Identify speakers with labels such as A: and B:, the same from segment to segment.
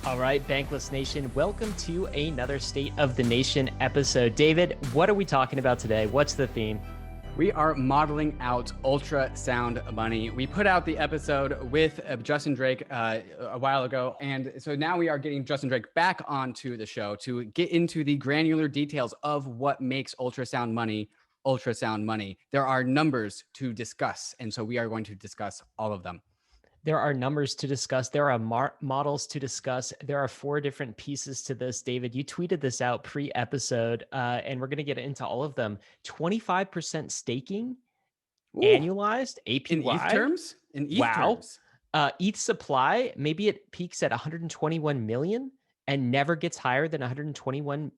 A: All right, Bankless Nation, welcome to another State of the Nation episode. David, what are we talking about today? What's the theme?
B: We are modeling out ultrasound money. We put out the episode with Justin Drake a while ago. And so now we are getting Justin Drake back onto the show to get into the granular details of what makes ultrasound money. There are numbers to discuss. And so we are going to discuss all of them.
A: There are numbers to discuss. There are models to discuss. There are 4 different pieces to this. David, you tweeted this out pre-episode, and we're going to get into all of them. 25% staking,
B: Ooh,
A: annualized, APY.
B: In ETH terms? In ETH terms.
A: ETH supply, maybe it peaks at 121 million and never gets higher than 120 million.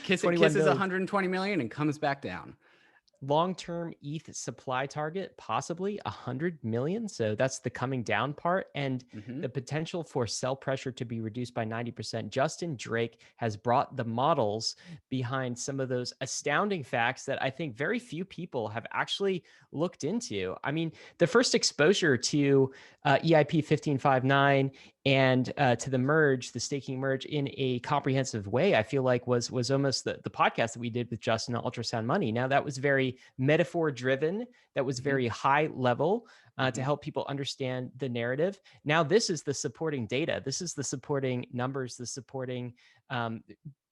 B: Kisses 120 million and comes back down.
A: Long-term ETH supply target, possibly 100 million. So that's the coming down part, and the potential for sell pressure to be reduced by 90%. Justin Drake has brought the models behind some of those astounding facts that I think very few people have actually looked into. I mean, the first exposure to EIP 1559 and to the merge, the staking merge in a comprehensive way, I feel like was almost the podcast that we did with Justin on Ultrasound Money. Now that was very metaphor driven, that was very high level to help people understand the narrative. Now this is the supporting data. This is the supporting numbers, the supporting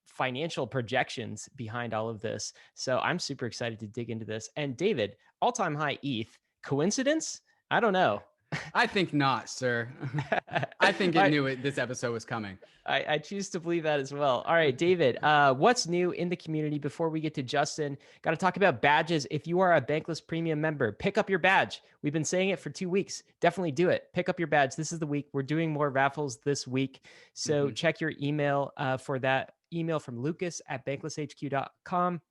A: financial projections behind all of this. So I'm super excited to dig into this. And David, all-time high ETH, coincidence? I don't know.
B: I think not, sir. I think knew this episode was coming.
A: I choose to believe that as well. All right, David, what's new in the community before we get to Justin? Got to talk about badges. If you are a Bankless Premium member, pick up your badge. We've been saying it for 2 weeks. Definitely do it. Pick up your badge. This is the week. We're doing more raffles this week. So check your email for that email from Lucas at banklesshq.com.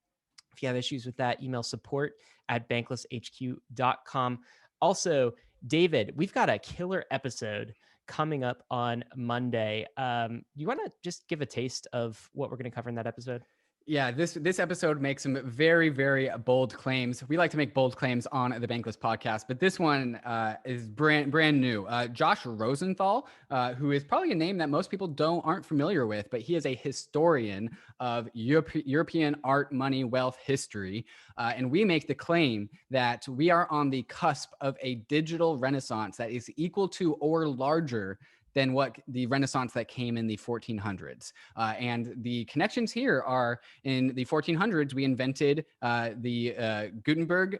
A: If you have issues with that, email support@banklesshq.com. Also, David, we've got a killer episode coming up on Monday. You want to just give a taste of what we're going to cover in that episode?
B: Yeah, this episode makes some very, very bold claims. We like to make bold claims on the Bankless podcast, but this one is brand new. Josh Rosenthal, who is probably a name that most people aren't familiar with, but he is a historian of European art, money, wealth, history. And we make the claim that we are on the cusp of a digital renaissance that is equal to or larger than what the Renaissance that came in the 1400s. And the connections here are in the 1400s, we invented the Gutenberg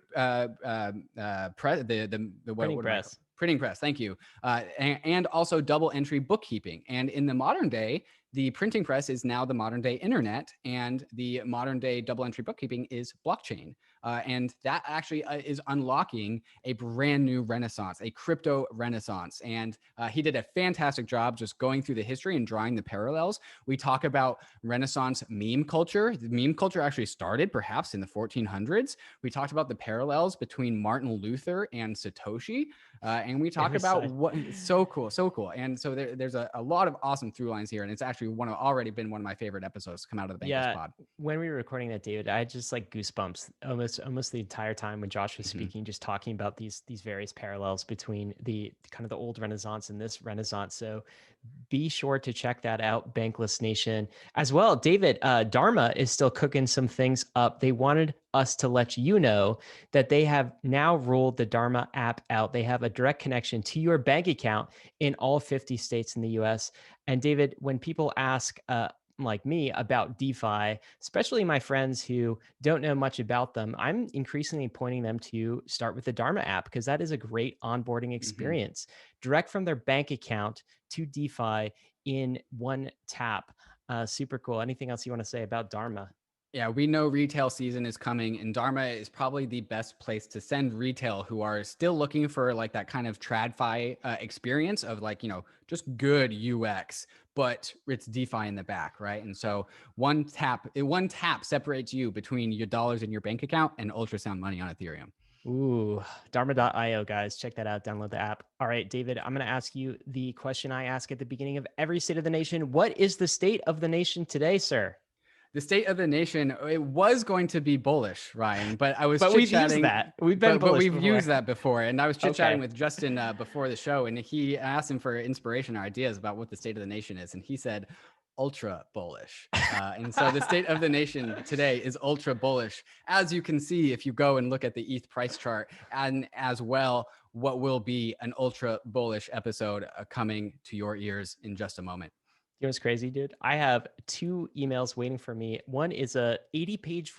B: printing press. Thank you. And also double entry bookkeeping. And in the modern day, the printing press is now the modern day internet, and the modern day double entry bookkeeping is blockchain. And that actually is unlocking a brand new renaissance, a crypto renaissance. And he did a fantastic job just going through the history and drawing the parallels. We talk about Renaissance meme culture. The meme culture actually started perhaps in the 1400s. We talked about the parallels between Martin Luther and Satoshi. And we talk about what so cool. And so there's a lot of awesome through lines here. And it's actually already been one of my favorite episodes to come out of the Bankless pod.
A: When we were recording that, David, I had just like goosebumps almost the entire time when Josh was speaking, just talking about these various parallels between the kind of the old Renaissance and this Renaissance. So be sure to check that out, Bankless Nation. As well, David, DHARMA is still cooking some things up. They wanted us to let you know that they have now rolled the DHARMA app out. They have a direct connection to your bank account in all 50 states in the US. And David, when people ask like me about DeFi, especially my friends who don't know much about them, I'm increasingly pointing them to start with the DHARMA app because that is a great onboarding experience, direct from their bank account to DeFi in one tap. Super cool. Anything else you want to say about DHARMA?
B: Yeah, we know retail season is coming, and DHARMA is probably the best place to send retail who are still looking for like that kind of TradFi experience of like, just good UX, but it's DeFi in the back, right? And so one tap separates you between your dollars in your bank account and ultrasound money on Ethereum.
A: Ooh, dharma.io, guys. Check that out. Download the app. All right, David, I'm going to ask you the question I ask at the beginning of every State of the Nation. What is the state of the nation today, sir?
B: The state of the nation, it was going to be bullish, Ryan, but I was
A: but we've
B: chit-chatting.
A: used that. We've been bullish
B: but we've
A: before.
B: used that before. And I was chit-chatting with Justin before the show, and he asked him for inspiration or ideas about what the state of the nation is. And he said, ultra bullish. And so the state of the nation today is ultra bullish, as you can see if you go and look at the ETH price chart, and as well what will be an ultra bullish episode coming to your ears in just a moment.
A: You know what's crazy, dude? I have 2 emails waiting for me. One is a 80-page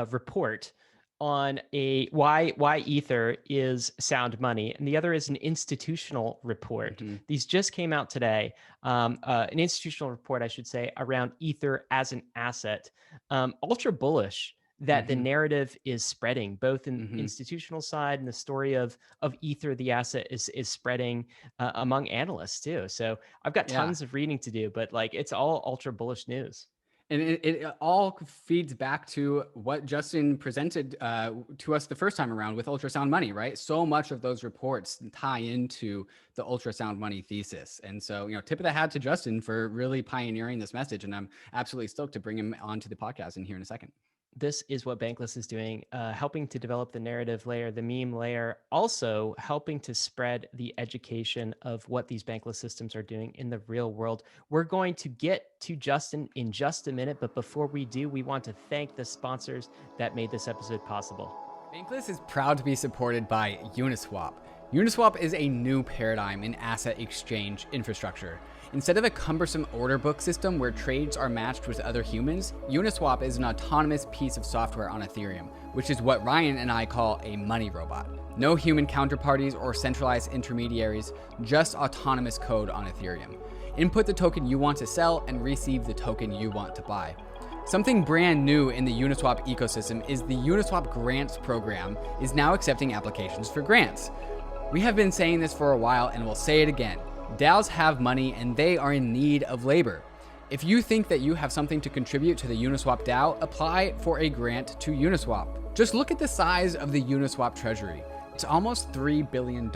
A: report on why Ether is sound money, and the other is an institutional report. These just came out today. An institutional report, I should say, around Ether as an asset. Ultra bullish that the narrative is spreading, both in institutional side, and the story of Ether, the asset, is spreading among analysts too. So I've got tons of reading to do, but like it's all ultra bullish news.
B: And it all feeds back to what Justin presented to us the first time around with ultrasound money, right? So much of those reports tie into the ultrasound money thesis. And so, tip of the hat to Justin for really pioneering this message. And I'm absolutely stoked to bring him onto the podcast in here in a second.
A: This is what Bankless is doing, helping to develop the narrative layer, the meme layer, also helping to spread the education of what these Bankless systems are doing in the real world. We're going to get to Justin in just a minute, but before we do, we want to thank the sponsors that made this episode possible.
B: Bankless is proud to be supported by UNISWAP. UNISWAP is a new paradigm in asset exchange infrastructure. Instead of a cumbersome order book system where trades are matched with other humans, Uniswap is an autonomous piece of software on Ethereum, which is what Ryan and I call a money robot. No human counterparties or centralized intermediaries, just autonomous code on Ethereum. Input the token you want to sell and receive the token you want to buy. Something brand new in the Uniswap ecosystem is the Uniswap Grants program is now accepting applications for grants. We have been saying this for a while and we'll say it again. DAOs have money and they are in need of labor. If you think that you have something to contribute to the Uniswap DAO, apply for a grant to Uniswap. Just look at the size of the Uniswap treasury. It's almost $3 billion.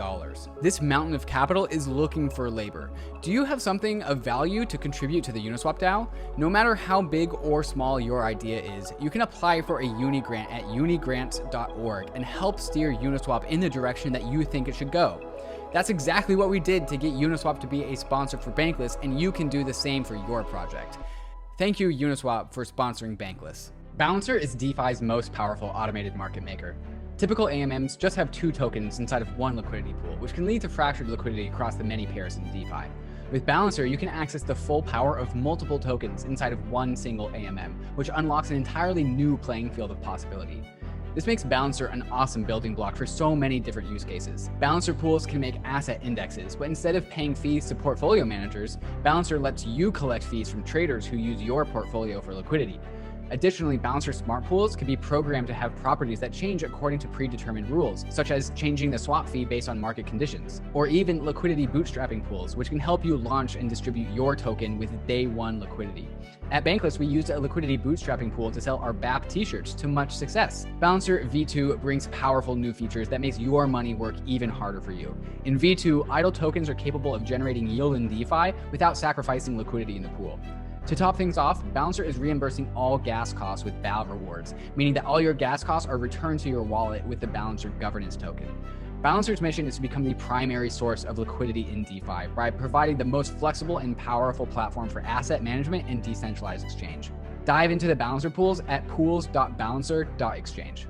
B: This mountain of capital is looking for labor. Do you have something of value to contribute to the Uniswap DAO? No matter how big or small your idea is, you can apply for a uni grant at unigrants.org and help steer Uniswap in the direction that you think it should go. That's exactly what we did to get Uniswap to be a sponsor for Bankless, and you can do the same for your project. Thank you, Uniswap, for sponsoring Bankless. Balancer is DeFi's most powerful automated market maker. Typical AMMs just have 2 tokens inside of one liquidity pool, which can lead to fractured liquidity across the many pairs in DeFi. With Balancer, you can access the full power of multiple tokens inside of one single AMM, which unlocks an entirely new playing field of possibility. This makes Balancer an awesome building block for so many different use cases. Balancer pools can make asset indexes, but instead of paying fees to portfolio managers, Balancer lets you collect fees from traders who use your portfolio for liquidity. Additionally, Balancer smart pools can be programmed to have properties that change according to predetermined rules, such as changing the swap fee based on market conditions, or even liquidity bootstrapping pools, which can help you launch and distribute your token with day one liquidity. At Bankless, we used a liquidity bootstrapping pool to sell our BAP t-shirts to much success. Balancer V2 brings powerful new features that makes your money work even harder for you. In V2, idle tokens are capable of generating yield in DeFi without sacrificing liquidity in the pool. To top things off, Balancer is reimbursing all gas costs with BAL rewards, meaning that all your gas costs are returned to your wallet with the Balancer governance token. Balancer's mission is to become the primary source of liquidity in DeFi by providing the most flexible and powerful platform for asset management and decentralized exchange. Dive into the Balancer pools at pools.balancer.exchange.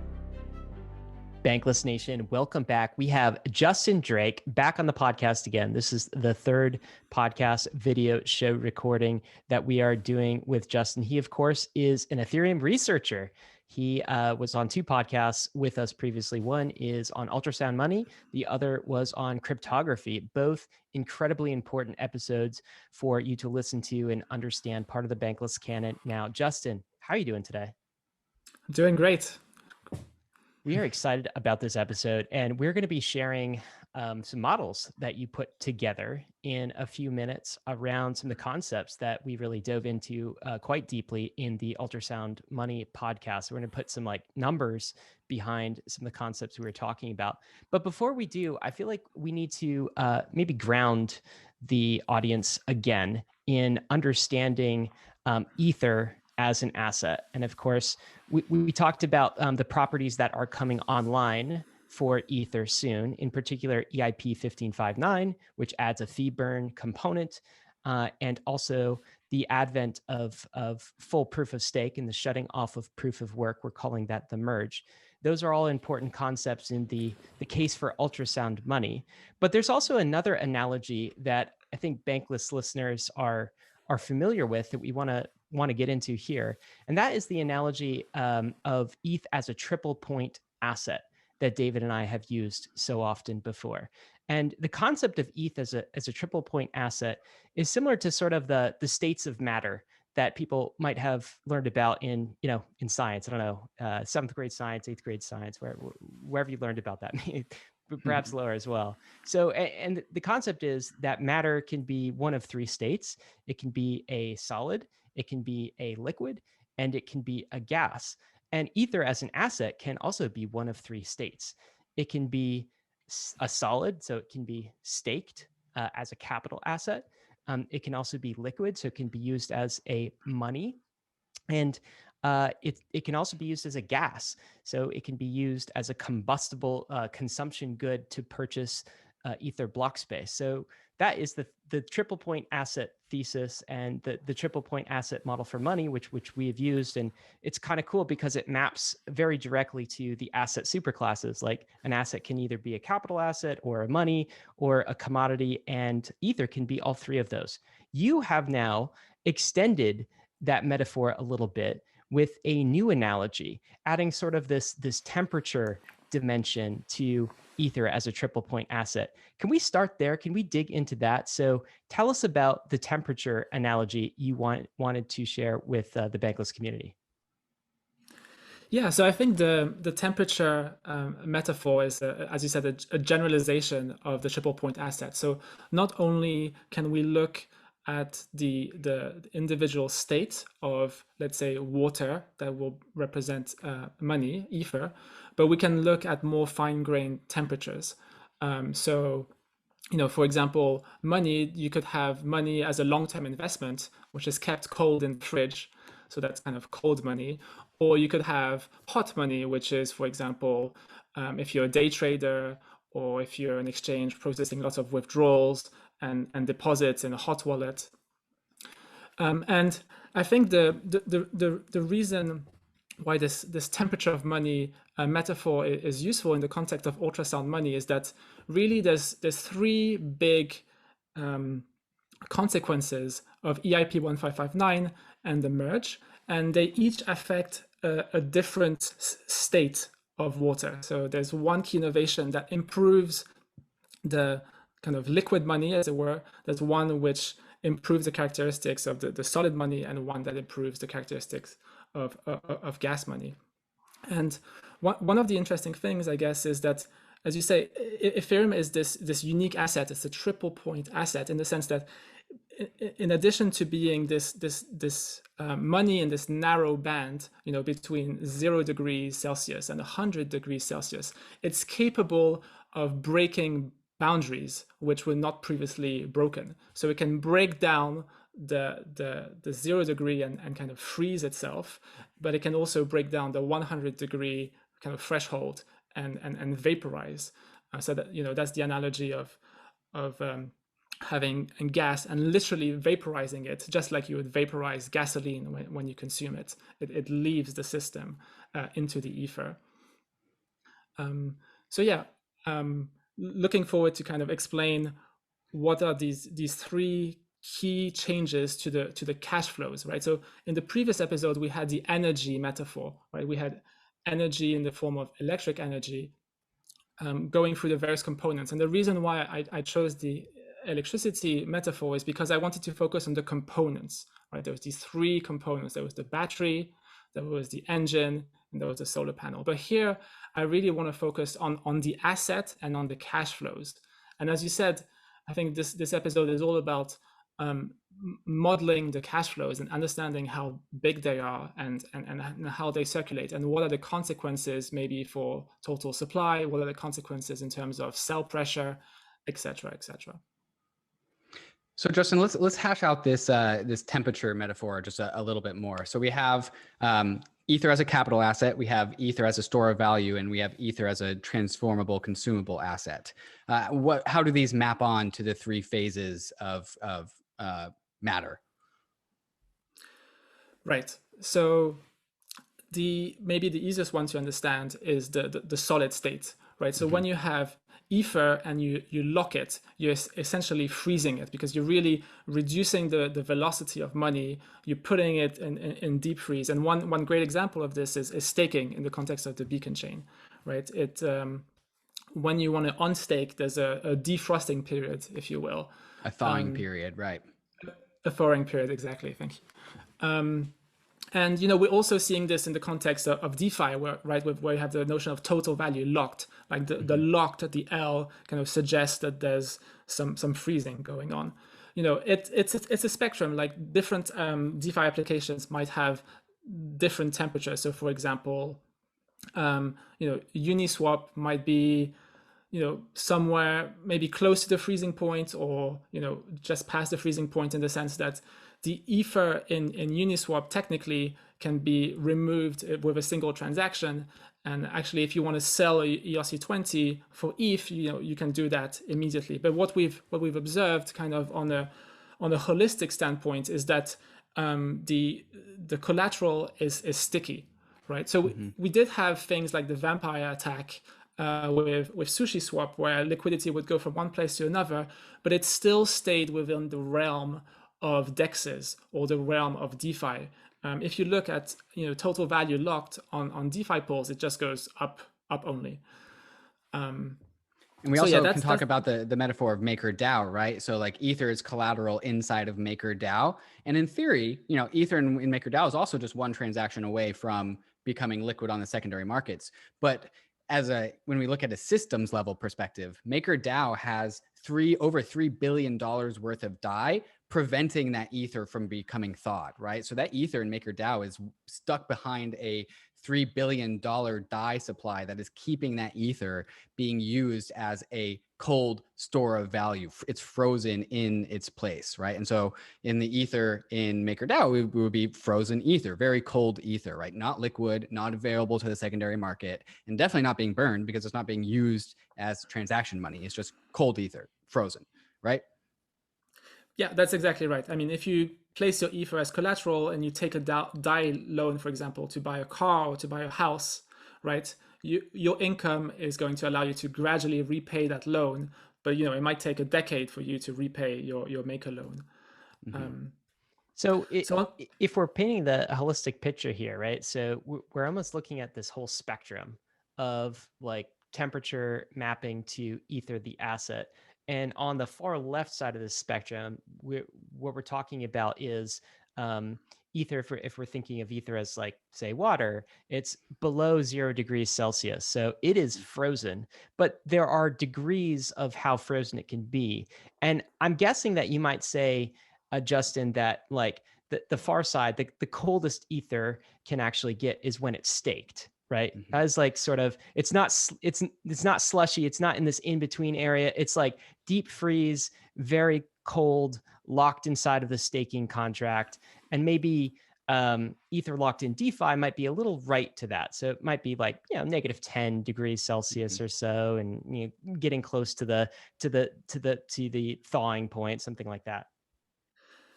A: Bankless Nation, welcome back. We have Justin Drake back on the podcast again. This is the 3rd podcast video show recording that we are doing with Justin. He, of course, is an Ethereum researcher. He was on 2 podcasts with us previously. One is on ultrasound money. The other was on cryptography. Both incredibly important episodes for you to listen to and understand part of the Bankless canon. Now, Justin, how are you doing today?
C: Doing great.
A: We are excited about this episode, and we're going to be sharing some models that you put together in a few minutes around some of the concepts that we really dove into quite deeply in the Ultrasound Money podcast. So we're going to put some numbers behind some of the concepts we were talking about. But before we do, I feel like we need to maybe ground the audience again in understanding Ether as an asset. And of course, we talked about the properties that are coming online for Ether soon, in particular EIP 1559, which adds a fee burn component, and also the advent of full proof of stake and the shutting off of proof of work. We're calling that the merge. Those are all important concepts in the case for ultrasound money. But there's also another analogy that I think Bankless listeners are familiar with that we want to get into here, and that is the analogy of ETH as a triple point asset that David and I have used so often before. And the concept of ETH as a triple point asset is similar to sort of the states of matter that people might have learned about in science. I don't know, 7th grade science, 8th grade science, wherever you learned about that, perhaps lower as well. So, and the concept is that matter can be one of three states. It can be a solid, it can be a liquid, and it can be a gas. And Ether as an asset can also be one of three states. It can be a solid, so it can be staked as a capital asset. It can also be liquid, so it can be used as a money. And it can also be used as a gas. So it can be used as a combustible consumption good to purchase Ether block space. So that is the triple point asset thesis and the triple point asset model for money, which we have used. And it's kind of cool because it maps very directly to the asset superclasses. Like an asset can either be a capital asset or a money or a commodity, and Ether can be all three of those. You have now extended that metaphor a little bit with a new analogy, adding sort of this temperature dimension to Ether as a triple point asset. Can we start there? Can we dig into that? So tell us about the temperature analogy you wanted to share with the Bankless community.
C: Yeah, so I think the temperature metaphor is, as you said, a generalization of the triple point asset. So not only can we look at the individual state of, let's say, water that will represent money, Ether, but we can look at more fine-grained temperatures. So, for example, money, you could have money as a long-term investment, which is kept cold in the fridge. So that's kind of cold money. Or you could have hot money, which is, for example, if you're a day trader or if you're an exchange processing lots of withdrawals and deposits in a hot wallet. And I think the reason why this temperature of money metaphor is useful in the context of ultrasound money is that really there's three big consequences of EIP 1559 and the merge, and they each affect a different state of water. So there's one key innovation that improves the kind of liquid money, as it were. There's one which improves the characteristics of the solid money, and one that improves the characteristics of gas money. And one of the interesting things, I guess, is that, as you say, Ethereum is this unique asset. It's a triple point asset in the sense that, in addition to being this money in this narrow band, between 0 degrees Celsius and 100 degrees Celsius, it's capable of breaking boundaries which were not previously broken. So it can break down the 0 degree and kind of freeze itself, but it can also break down the 100 degree kind of threshold and vaporize. So that, that's the analogy of having gas and literally vaporizing it, just like you would vaporize gasoline when you consume it. It leaves the system into the ether. So yeah, looking forward to kind of explain what are these three key changes to the cash flows, right? So in the previous episode, we had the energy metaphor, right? We had energy in the form of electric energy going through the various components. And the reason why I chose the electricity metaphor is because I wanted to focus on the components, right? There was these three components. There was the battery, there was the engine, and there was the solar panel. But here, I really want to focus on the asset and on the cash flows. And as you said, I think this episode is all about modeling the cash flows and understanding how big they are and how they circulate, and what are the consequences maybe for total supply, what are the consequences in terms of sell pressure, etc., etc.
B: So Justin, let's hash out this this temperature metaphor just a little bit more. So we have Ether as a capital asset, we have Ether as a store of value, and we have Ether as a transformable, consumable asset. How do these map on to the three phases of matter?
C: Right. So maybe the easiest one to understand is the solid state, right? So when you have Ether and you lock it, you're essentially freezing it because you're really reducing the velocity of money. You're putting it in deep freeze. And one great example of this is staking in the context of the beacon chain, right? When you want to unstake, there's a defrosting period, if you will.
B: A thawing period, right?
C: A thawing period, exactly. Thank you. And we're also seeing this in the context of DeFi, where you have the notion of total value locked, like the locked at the L kind of suggests that there's some freezing going on. It's a spectrum. Like different DeFi applications might have different temperatures. So, for example, Uniswap might be somewhere maybe close to the freezing point, or just past the freezing point, in the sense that the Ether in Uniswap technically can be removed with a single transaction. And actually, if you want to sell a ERC20 for ETH, you can do that immediately. But what we've observed, kind of on a holistic standpoint, is that the collateral is sticky, right? So we did have things like the vampire attack with SushiSwap, where liquidity would go from one place to another, but it still stayed within the realm of DEXs or the realm of DeFi. If you look at total value locked on DeFi pools, it just goes up only.
B: And we also can talk about the metaphor of MakerDAO, right? So like Ether is collateral inside of MakerDAO, and in theory, Ether in MakerDAO is also just one transaction away from becoming liquid on the secondary markets. But when we look at a systems level perspective, MakerDAO has over $3 billion worth of DAI preventing that Ether from becoming thawed, right? So that Ether in MakerDAO is stuck behind a $3 billion DAI supply that is keeping that Ether being used as a cold store of value. It's frozen in its place, right? And so in the Ether in MakerDAO, we would be frozen Ether, very cold Ether, right? Not liquid, not available to the secondary market, and definitely not being burned because it's not being used as transaction money. It's just cold Ether, frozen, right?
C: Yeah, that's exactly right. I mean, if you place your Ether as collateral and you take a DAI loan, for example, to buy a car or to buy a house, right? Your income is going to allow you to gradually repay that loan, but it might take a decade for you to repay your Maker loan.
A: So if we're painting the holistic picture here, right? So we're almost looking at this whole spectrum of like temperature mapping to Ether, the asset. And on the far left side of the spectrum, what we're talking about is Ether. If we're thinking of Ether as like, say, water, it's below 0 degrees Celsius. So it is frozen, but there are degrees of how frozen it can be. And I'm guessing that you might say, Justin, that like the far side, the coldest Ether can actually get is when it's staked, right? As like sort of, it's not slushy. It's not in this in-between area. It's like deep freeze, very cold, locked inside of the staking contract. And maybe Ether locked in DeFi might be a little right to that. So it might be like, negative 10 degrees Celsius or so, and getting close to the thawing point, something like that.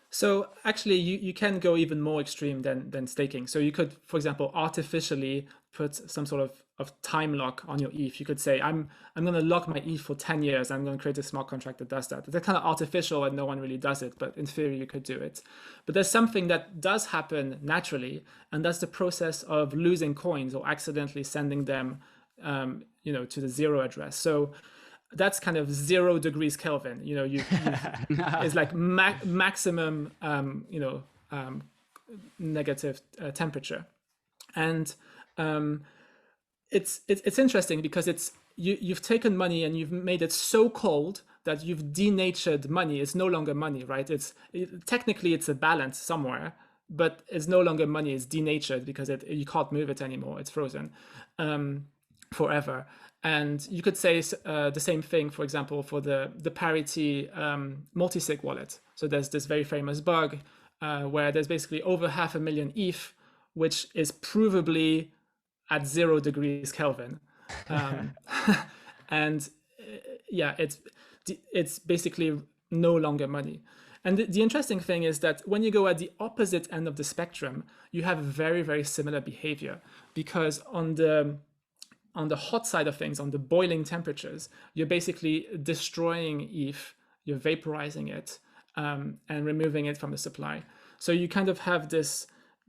C: So actually, you can go even more extreme than staking. So you could, for example, artificially put some sort of time lock on your ETH. You could say, I'm going to lock my ETH for 10 years. I'm going to create a smart contract that does that. They're kind of artificial and no one really does it, but in theory, you could do it. But there's something that does happen naturally, and that's the process of losing coins or accidentally sending them to the zero address. So that's kind of 0 degrees Kelvin. It's like maximum, negative temperature, and it's interesting because you've taken money and you've made it so cold that you've denatured money. It's no longer money, right? Technically it's a balance somewhere, but it's no longer money. It's denatured because you can't move it anymore. It's frozen. forever. And you could say the same thing, for example, for the parity multisig wallet. So there's this very famous bug where there's basically over 500,000 ETH, which is provably at 0 degrees Kelvin. And yeah, it's basically no longer money. And the interesting thing is that when you go at the opposite end of the spectrum, you have very, very similar behavior, because on the hot side of things, on the boiling temperatures, you're basically destroying ETH, you're vaporizing it, and removing it from the supply. So you kind of have the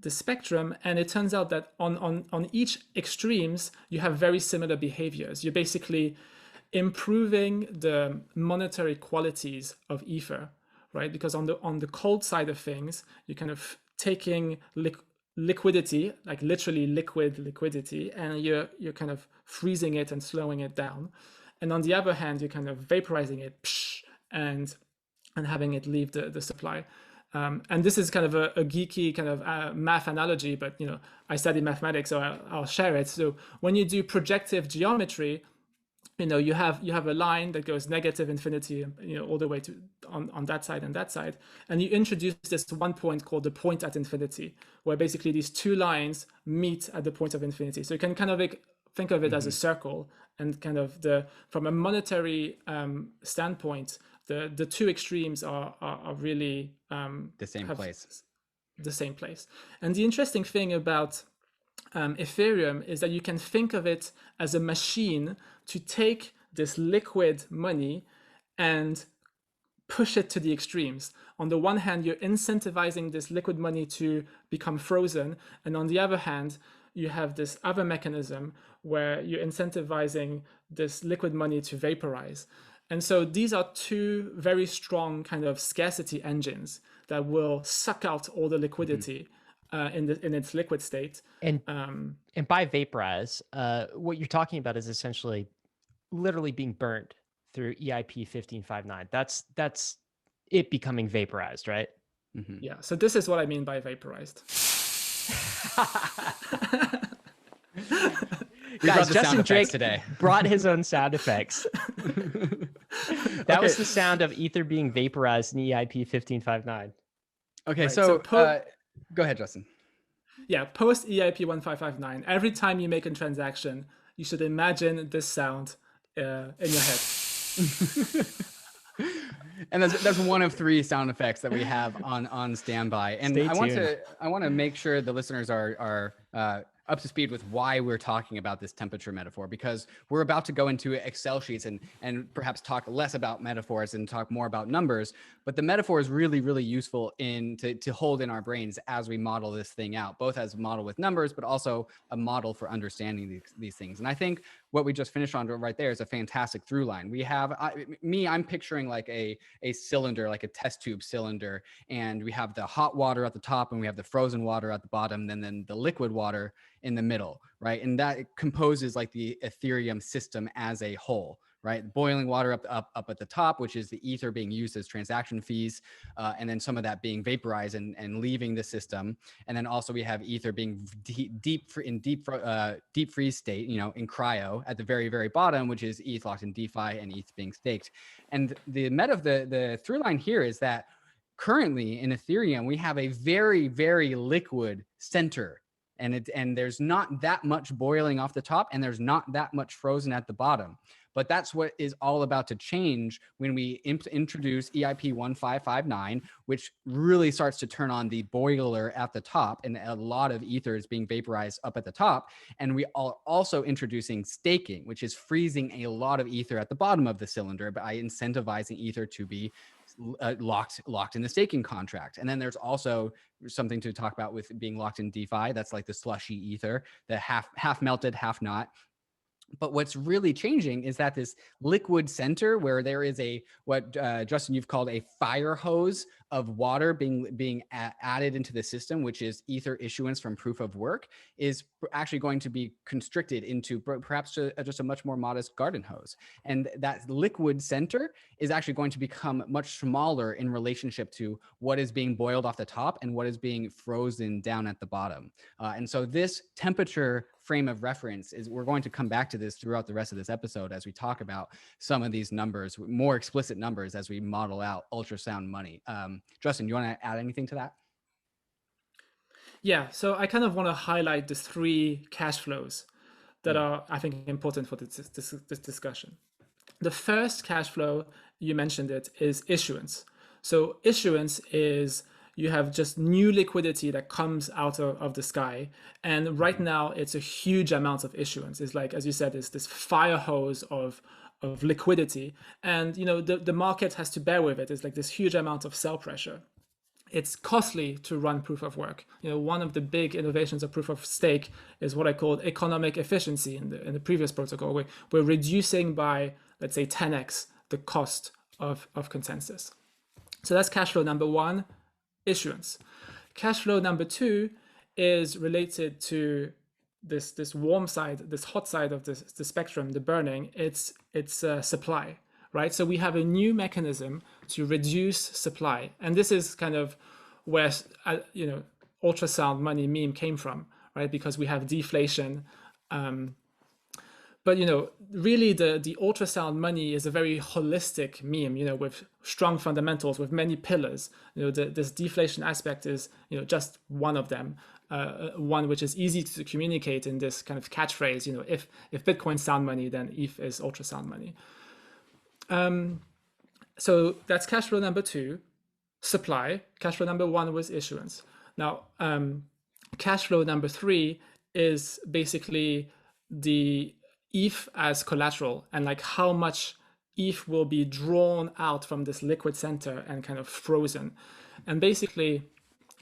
C: spectrum, and it turns out that on each extremes, you have very similar behaviors. You're basically improving the monetary qualities of Ether, right? Because on the cold side of things, you're kind of taking liquidity, like literally liquidity, and you're kind of freezing it and slowing it down. And on the other hand, you're kind of vaporizing it and having it leave the supply. And this is kind of a geeky kind of math analogy, but I study mathematics, so I'll share it. So when you do projective geometry, you have a line that goes negative infinity, all the way to on that side and that side, and you introduce this one point called the point at infinity, where basically these two lines meet at the point of infinity. So you can kind of think of it as a circle, and kind of from a monetary standpoint, the two extremes are really
B: the same place.
C: The same place. And the interesting thing about Ethereum is that you can think of it as a machine to take this liquid money and push it to the extremes. On the one hand, you're incentivizing this liquid money to become frozen, and on the other hand, you have this other mechanism where you're incentivizing this liquid money to vaporize. And so these are two very strong kind of scarcity engines that will suck out all the liquidity in its liquid state.
A: And by vaporize, what you're talking about is essentially literally being burnt through EIP 1559. That's it becoming vaporized, right?
C: Yeah. So this is what I mean by vaporized.
A: Guys, Justin Drake today brought his own sound effects. That was the sound of Ether being vaporized in EIP 1559.
B: Okay, right, so go ahead, Justin.
C: Yeah, post EIP 1559, every time you make a transaction, you should imagine this sound in your head.
B: And that's one of 3 sound effects that we have on standby. And I want to make sure the listeners are up to speed with why we're talking about this temperature metaphor, because we're about to go into Excel sheets and perhaps talk less about metaphors and talk more about numbers. But the metaphor is really, really useful to hold in our brains as we model this thing out, both as a model with numbers, but also a model for understanding these things. And I think what we just finished on right there is a fantastic through line. We have, I'm picturing like a cylinder, like a test tube cylinder, and we have the hot water at the top and we have the frozen water at the bottom, and then the liquid water in the middle, right? And that composes like the Ethereum system as a whole, right? Boiling water up at the top, which is the Ether being used as transaction fees, and then some of that being vaporized and leaving the system. And then also we have Ether being deep freeze state, in cryo at the very, very bottom, which is ETH locked in DeFi and ETH being staked. And the through line here is that currently in Ethereum, we have a very, very liquid center. And there's not that much boiling off the top, and there's not that much frozen at the bottom. But that's what is all about to change when we introduce EIP 1559, which really starts to turn on the boiler at the top, and a lot of Ether is being vaporized up at the top. And we are also introducing staking, which is freezing a lot of Ether at the bottom of the cylinder by incentivizing Ether to be locked in the staking contract. And then there's also something to talk about with being locked in DeFi. That's like the slushy Ether, the half melted, half not. But what's really changing is that this liquid center, where there is what Justin, you've called a fire hose of water being added into the system, which is Ether issuance from proof of work, is actually going to be constricted into perhaps just a much more modest garden hose. And that liquid center is actually going to become much smaller in relationship to what is being boiled off the top and what is being frozen down at the bottom. And so this temperature frame of reference is we're going to come back to this throughout the rest of this episode as we talk about some of these numbers, more explicit numbers as we model out ultrasound money. Justin, you want to add anything to that?
C: Yeah, so I kind of want to highlight the 3 cash flows that are, I think, important for this discussion. The first cash flow, you mentioned it, is issuance. So issuance is you have just new liquidity that comes out of the sky. And right now it's a huge amount of issuance. It's like, as you said, it's this fire hose of liquidity. And the market has to bear with it. It's like this huge amount of sell pressure. It's costly to run proof of work. One of the big innovations of proof of stake is what I called economic efficiency in the previous protocol. We're reducing by, let's say, 10x the cost of consensus. So that's cash flow number 1, issuance. Cash flow number 2 is related to this warm side, this hot side of the spectrum, the burning. It's supply. Right, so we have a new mechanism to reduce supply, and this is kind of where ultrasound money meme came from, right? Because we have deflation, but really the ultrasound money is a very holistic meme, with strong fundamentals, with many pillars. This deflation aspect is just one of them, one which is easy to communicate in this kind of catchphrase. If Bitcoin's sound money, then ETH is ultrasound money. So that's cash flow number 2, supply. Cash flow number 1 was issuance. Now, cash flow number 3 is basically the ETH as collateral, and like how much ETH will be drawn out from this liquid center and kind of frozen. And basically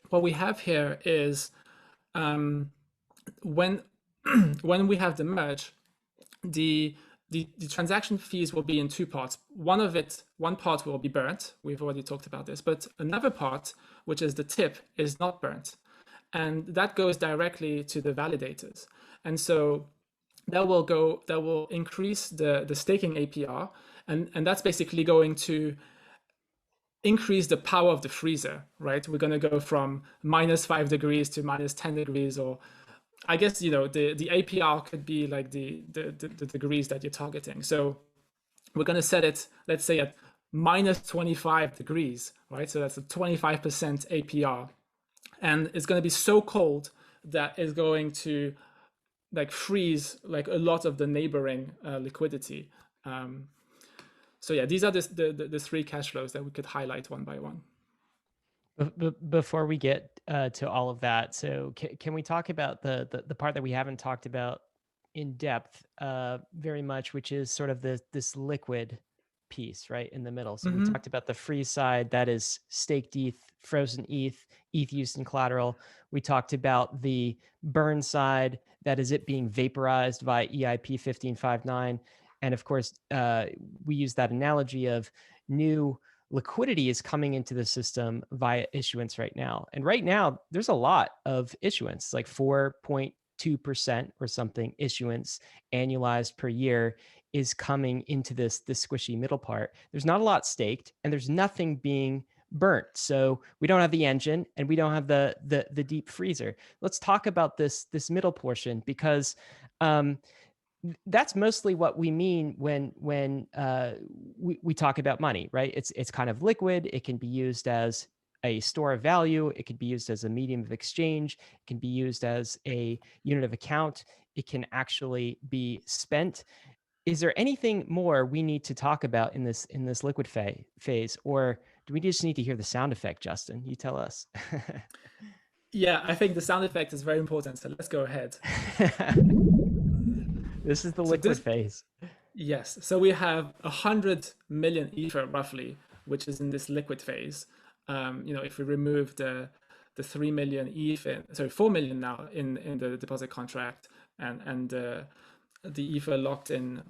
C: what we have here is when we have the merge, the transaction fees will be in 2 parts. One part will be burnt. We've already talked about this, but another part, which is the tip, is not burnt. And that goes directly to the validators. And so that will increase the staking APR. And that's basically going to increase the power of the freezer, right? We're going to go from -5 degrees to -10 degrees, or I guess, the APR could be like the degrees that you're targeting. So we're going to set it, let's say, at -25 degrees, right? So that's a 25% APR. And it's going to be so cold that it's going to like freeze like a lot of the neighboring liquidity. So yeah, these are the 3 cash flows that we could highlight one by one.
A: Before we get to all of that, so can we talk about the part that we haven't talked about in depth very much, which is sort of this liquid piece right in the middle? So we talked about the freeze side, that is staked ETH, frozen ETH used in collateral. We talked about the burn side, that is it being vaporized by EIP 1559. And of course, we use that analogy of new liquidity is coming into the system via issuance right now. And right now, there's a lot of issuance, like 4.2% or something issuance annualized per year is coming into this squishy middle part. There's not a lot staked, and there's nothing being burnt. So we don't have the engine, and we don't have the deep freezer. Let's talk about this middle portion, because that's mostly what we mean when we talk about money, right? It's kind of liquid. It can be used as a store of value. It can be used as a medium of exchange. It can be used as a unit of account. It can actually be spent. Is there anything more we need to talk about in this liquid phase, or do we just need to hear the sound effect, Justin? You tell us.
C: Yeah, I think the sound effect is very important. So let's go ahead.
A: This is the liquid phase.
C: Yes. So we have 100 million Ether roughly, which is in this liquid phase. If we remove the 3 million ETH, 4 million now in the deposit contract, and the Ether locked in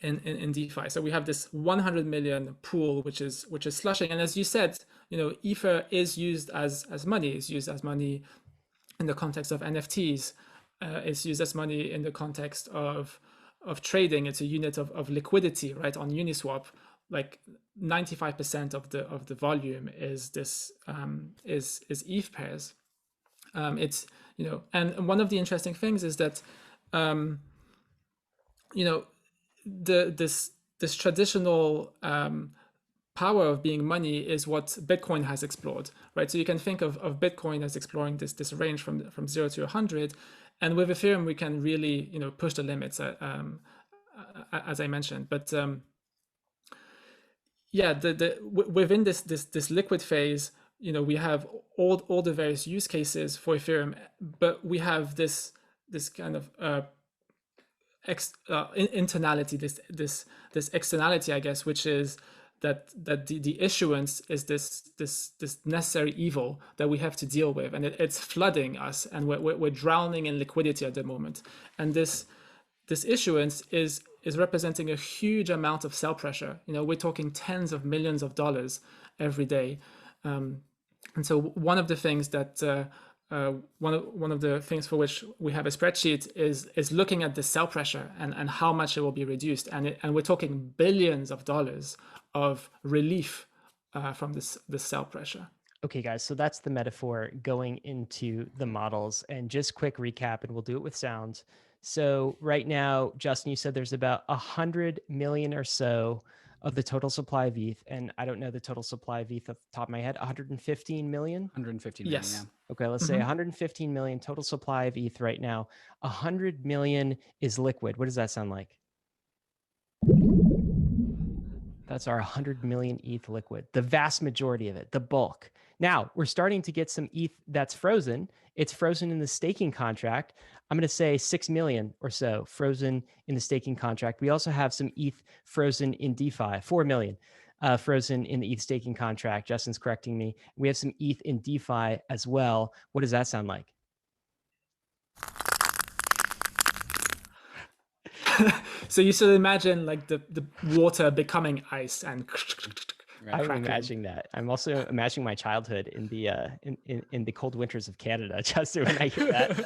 C: DeFi. So we have this 100 million pool, which is slushing. And as you said, Ether is used as money. It's used as money in the context of NFTs. It's used as money in the context of trading. It's a unit of liquidity, right? On Uniswap, like 95% of the volume is this is ETH pairs. It's and one of the interesting things is that this traditional power of being money is what Bitcoin has explored, right? So you can think of Bitcoin as exploring this range from 0 to 100, and with Ethereum we can really push the limits, as I mentioned. But yeah, within this liquid phase, we have all the various use cases for Ethereum, but we have this kind of internality, this externality, I guess, which is that the issuance is this necessary evil that we have to deal with, and it's flooding us, and we're drowning in liquidity at the moment. And this issuance is representing a huge amount of sell pressure. We're talking tens of millions of dollars every day, and so one of the things that one of the things for which we have a spreadsheet is looking at the sell pressure and how much it will be reduced, and we're talking billions of dollars of relief from this sell pressure.
A: Okay, guys, so that's the metaphor going into the models. And just quick recap, and we'll do it with sound. So right now, Justin, you said there's about 100 million or so of the total supply of ETH. And I don't know the total supply of ETH off the top of my head, 115 million?
B: 115 million,
C: yes.
B: Yeah.
A: Okay, let's say 115 million total supply of ETH right now. 100 million is liquid. What does that sound like? That's our 100 million ETH liquid, the vast majority of it, the bulk. Now, we're starting to get some ETH that's frozen. It's frozen in the staking contract. I'm going to say 6 million or so frozen in the staking contract. We also have some ETH frozen in DeFi, 4 million frozen in the ETH staking contract. Justin's correcting me. We have some ETH in DeFi as well. What does that sound like?
C: So you should imagine like the water becoming ice and
A: I'm imagining that. I'm also imagining my childhood in the cold winters of Canada, just when I hear that.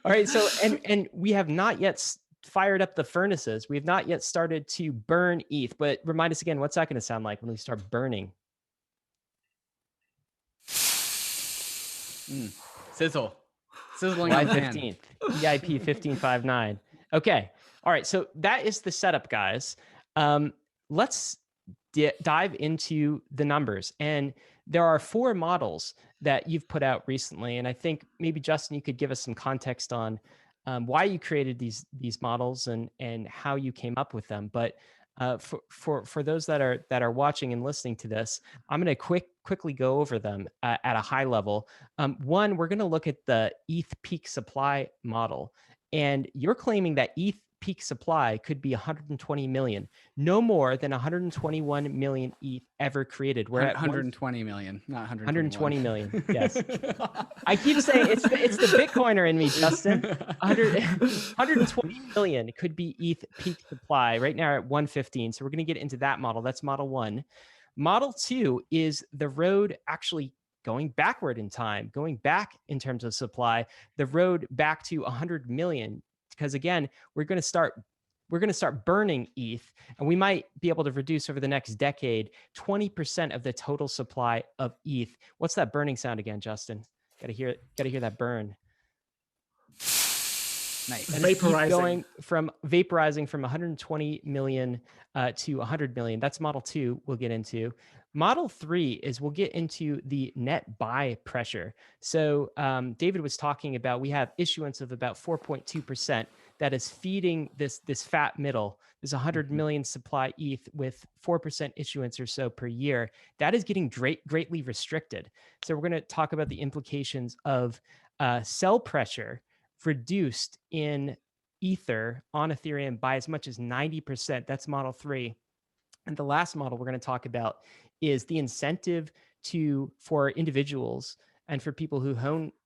A: All right, so and we have not yet fired up the furnaces. We have not yet started to burn ETH, but remind us again, what's that going to sound like when we start burning?
B: Sizzle. Sizzling
A: July
B: on the pan.
A: 15th, EIP 1559. Okay. All right. So that is the setup, guys. Let's dive into the numbers. And there are 4 models that you've put out recently. And I think maybe, Justin, you could give us some context on why you created these models and how you came up with them. But for those that are watching and listening to this, I'm going to quickly go over them at a high level. One, we're going to look at the ETH peak supply model, and you're claiming that ETH peak supply could be 120 million, no more than 121 million ETH ever created. We're at
B: 120 million, not
A: 120 million. Yes. I keep saying it's the Bitcoiner in me, Justin. 120 million could be ETH peak supply. Right now at 115. So we're going to get into that model. That's model 1. Model 2 is the road actually going backward in time, going back in terms of supply, the road back to 100 million. Because again, we're going to start burning ETH, and we might be able to reduce over the next decade 20% of the total supply of ETH. What's that burning sound again, Justin? Got to hear that burn.
B: Nice.
A: And vaporizing. Vaporizing from 120 million to 100 million. That's model 2 we'll get into. Model 3 is we'll get into the net buy pressure. So David was talking about, we have issuance of about 4.2% that is feeding this fat middle. There's 100 million supply ETH with 4% issuance or so per year. That is getting greatly restricted. So we're going to talk about the implications of sell pressure reduced in Ether on Ethereum by as much as 90%. That's model 3. And the last model we're going to talk about is the incentive for individuals and for people who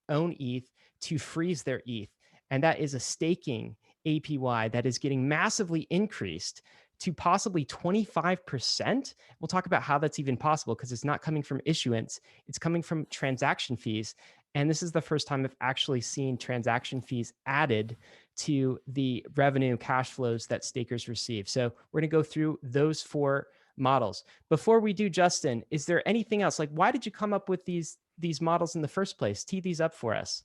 A: own ETH to freeze their ETH. And that is a staking APY that is getting massively increased to possibly 25%. We'll talk about how that's even possible, because it's not coming from issuance. It's coming from transaction fees. And this is the first time I've actually seen transaction fees added to the revenue cash flows that stakers receive. So we're going to go through those 4 models. Before we do, Justin, is there anything else? Like, why did you come up with these models in the first place? Tee these up for us.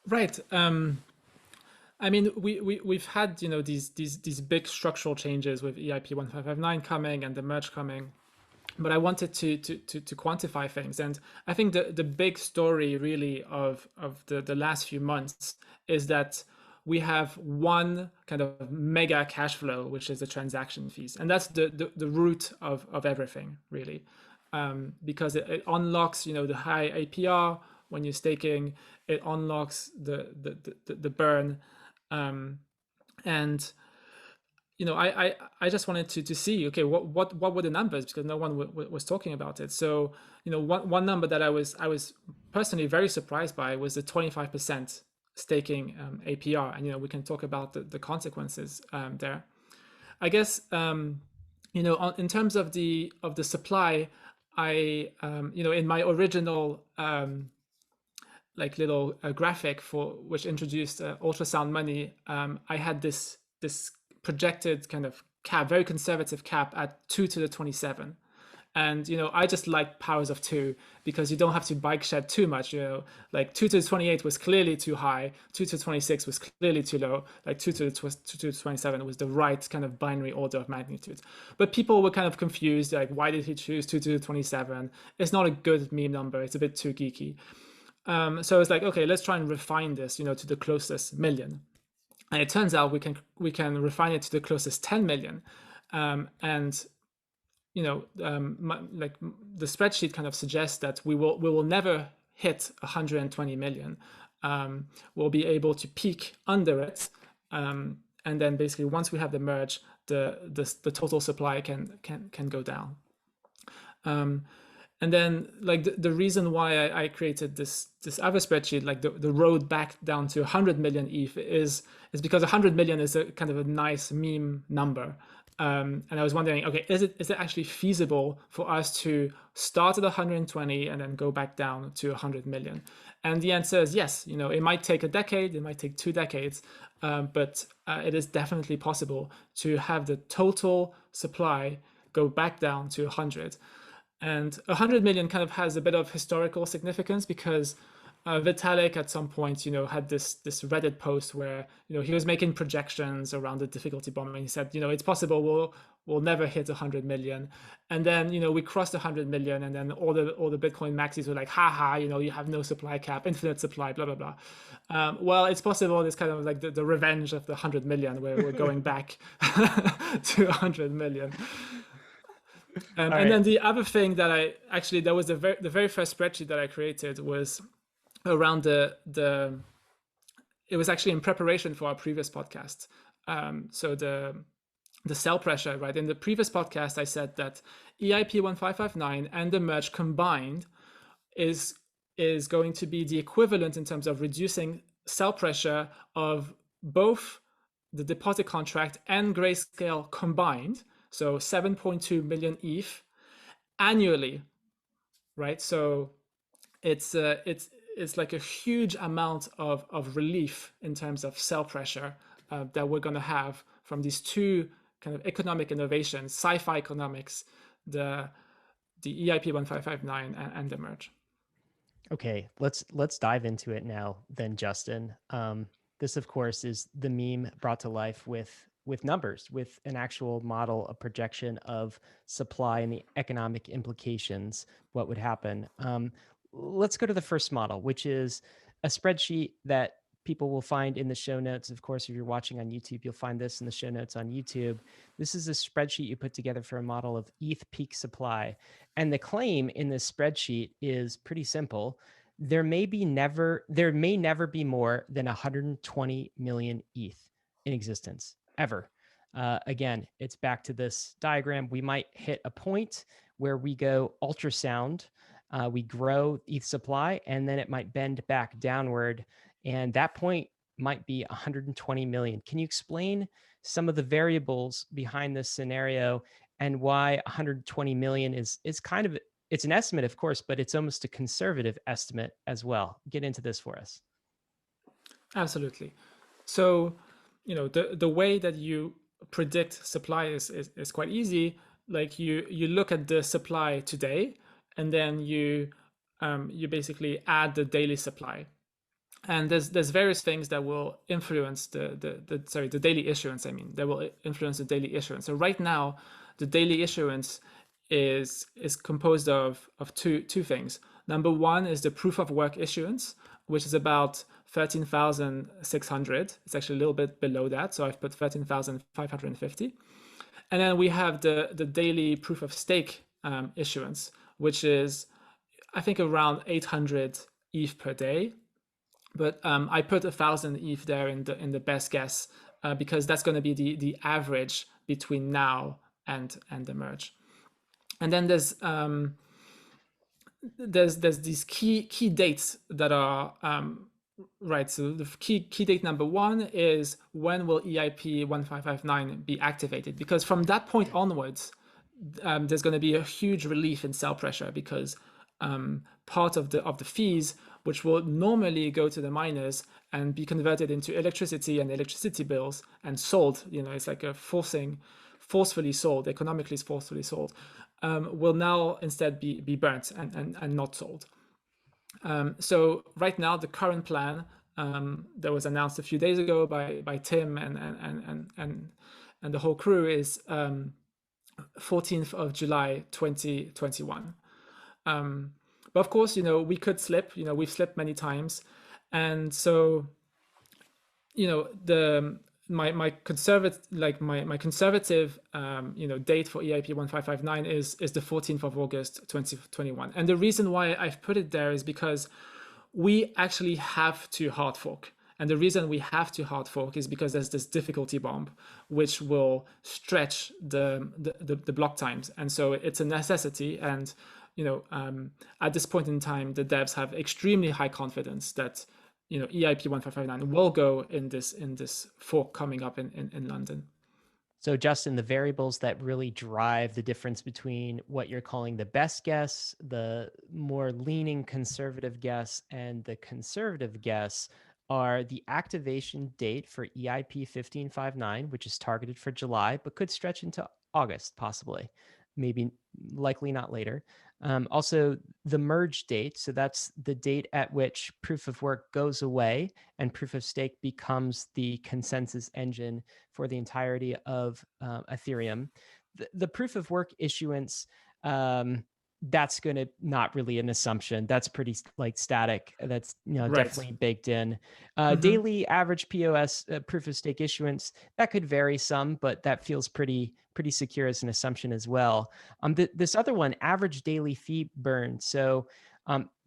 C: Right. I mean, we've had, you know, these big structural changes with EIP 1559 coming and the merge coming, but I wanted to quantify things. And I think the big story really of the last few months is that we have one kind of mega cash flow, which is the transaction fees, and that's the root of everything really, because it unlocks, you know, the high APR when you're staking. It unlocks the burn, and you know, I just wanted to see, okay, what were the numbers, because no one was talking about it. So, you know, one number that I was personally very surprised by was the 25% staking APR, and you know, we can talk about the consequences there. I guess you know, in terms of the supply, I you know, in my original like little graphic for which introduced ultrasound money, I had this projected kind of cap, very conservative cap at 2 to the 27. And you know, I just like powers of 2 because you don't have to bike shed too much. You know, like 2 to the 28 was clearly too high, 2 to the 26 was clearly too low, like 2 to the 27 was the right kind of binary order of magnitude. But people were kind of confused, like, why did he choose 2 to the 27? It's not a good meme number, it's a bit too geeky. So it's like, okay, let's try and refine this, you know, to the closest million. And it turns out we can refine it to the closest 10 million. And you know, like the spreadsheet kind of suggests that we will never hit 120 million. We'll be able to peak under it, and then basically once we have the merge, the total supply can go down. And then like the reason why I created this other spreadsheet, like the road back down to 100 million ETH is because 100 million is a kind of a nice meme number. And I was wondering, okay, is it actually feasible for us to start at 120 and then go back down to 100 million? And the answer is yes. You know, it might take a decade, it might take 2 decades, but it is definitely possible to have the total supply go back down to 100. And 100 million kind of has a bit of historical significance because Vitalik at some point, you know, had this Reddit post where, you know, he was making projections around the difficulty bomb, and he said, you know, it's possible we'll never hit 100 million. And then, you know, we crossed 100 million, and then all the Bitcoin maxis were like, haha, you know, you have no supply cap, infinite supply, blah blah blah. Well, it's possible it's kind of like the revenge of the 100 million, where we're going back to 100 million. And then the other thing that I actually, that was the very first spreadsheet that I created was around it was actually in preparation for our previous podcast. So the sell pressure, right? In the previous podcast, I said that EIP 1559 and the merge combined is going to be the equivalent in terms of reducing sell pressure of both the deposit contract and Grayscale combined. So 7.2 million ETH annually, right? So it's like a huge amount of relief in terms of sell pressure that we're going to have from these two kind of economic innovations, sci-fi economics, the EIP 1559 and the merge.
A: Okay, let's dive into it now then, Justin. This, of course, is the meme brought to life with numbers, with an actual model, a projection of supply and the economic implications, what would happen. Let's go to the first model, which is a spreadsheet that people will find in the show notes. Of course, if you're watching on YouTube, you'll find this in the show notes on YouTube. This is a spreadsheet you put together for a model of ETH peak supply. And the claim in this spreadsheet is pretty simple. There may never be more than 120 million ETH in existence ever. Again, it's back to this diagram. We might hit a point where we go ultrasound, we grow ETH supply, and then it might bend back downward. And that point might be 120 million. Can you explain some of the variables behind this scenario and why 120 million is kind of, it's an estimate, of course, but it's almost a conservative estimate as well? Get into this for us.
C: Absolutely. So, you know, the way that you predict supply is quite easy. Like you look at the supply today, and then you basically add the daily supply. And there's various things that will influence the daily issuance. I mean, that will influence the daily issuance. So right now, the daily issuance is composed of two things. Number one is the proof of work issuance, which is about 13,600. It's actually a little bit below that, so I've put 13,550. And then we have the daily proof of stake issuance, which is I think around 800 ETH per day. But I put 1,000 ETH there in the best guess because that's going to be the average between now and the merge. And then there's these key dates that are right. So the key date number one is when will EIP 1559 be activated? Because from that point onwards, there's going to be a huge relief in sell pressure because part of the fees, which will normally go to the miners and be converted into electricity and electricity bills and sold, it's like a forcefully sold, economically forcefully sold, will now instead be burnt and not sold. So right now, the current plan that was announced a few days ago by Tim and the whole crew is 14th of July 2021. But of course, we could slip. We've slipped many times, and so my conservative date for EIP 1559 is the 14th of August 2021. And the reason why I've put it there is because we actually have to hard fork. And the reason we have to hard fork is because there's this difficulty bomb, which will stretch the block times. And so it's a necessity. And at this point in time, the devs have extremely high confidence that EIP 1559 will go in this fork coming up in London.
A: So Justin, the variables that really drive the difference between what you're calling the best guess, the more leaning conservative guess, and the conservative guess are the activation date for EIP 1559, which is targeted for July, but could stretch into August, possibly, maybe likely not later. Also, the merge date. So that's the date at which proof of work goes away and proof of stake becomes the consensus engine for the entirety of Ethereum. The proof of work issuance, that's going to not really an assumption. That's pretty static. That's
C: Right.
A: definitely baked in. Daily average POS proof of stake issuance, that could vary some, but that feels pretty secure as an assumption as well. This other one, average daily fee burn. So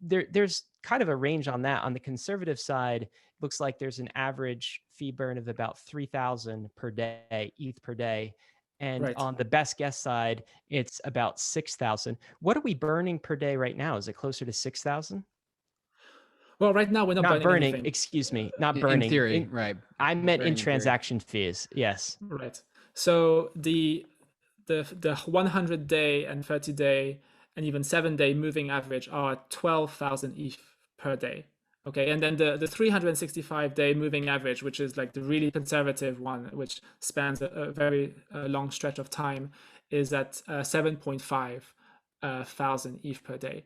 A: there's kind of a range on that. On the conservative side, looks like there's an average fee burn of about 3,000 per day, ETH per day. And on the best guess side, it's about 6,000. What are we burning per day right now? Is it closer to 6,000?
C: Well, right now we're not burning anything.
A: Excuse me, not burning.
B: In theory, right.
A: I meant in transaction fees. Yes.
C: Right. So the 100-day and 30-day and even 7-day moving average are 12,000 ETH per day. Okay, and then the 365-day moving average, which is like the really conservative one, which spans a very long stretch of time, is at 7.5 thousand ETH per day.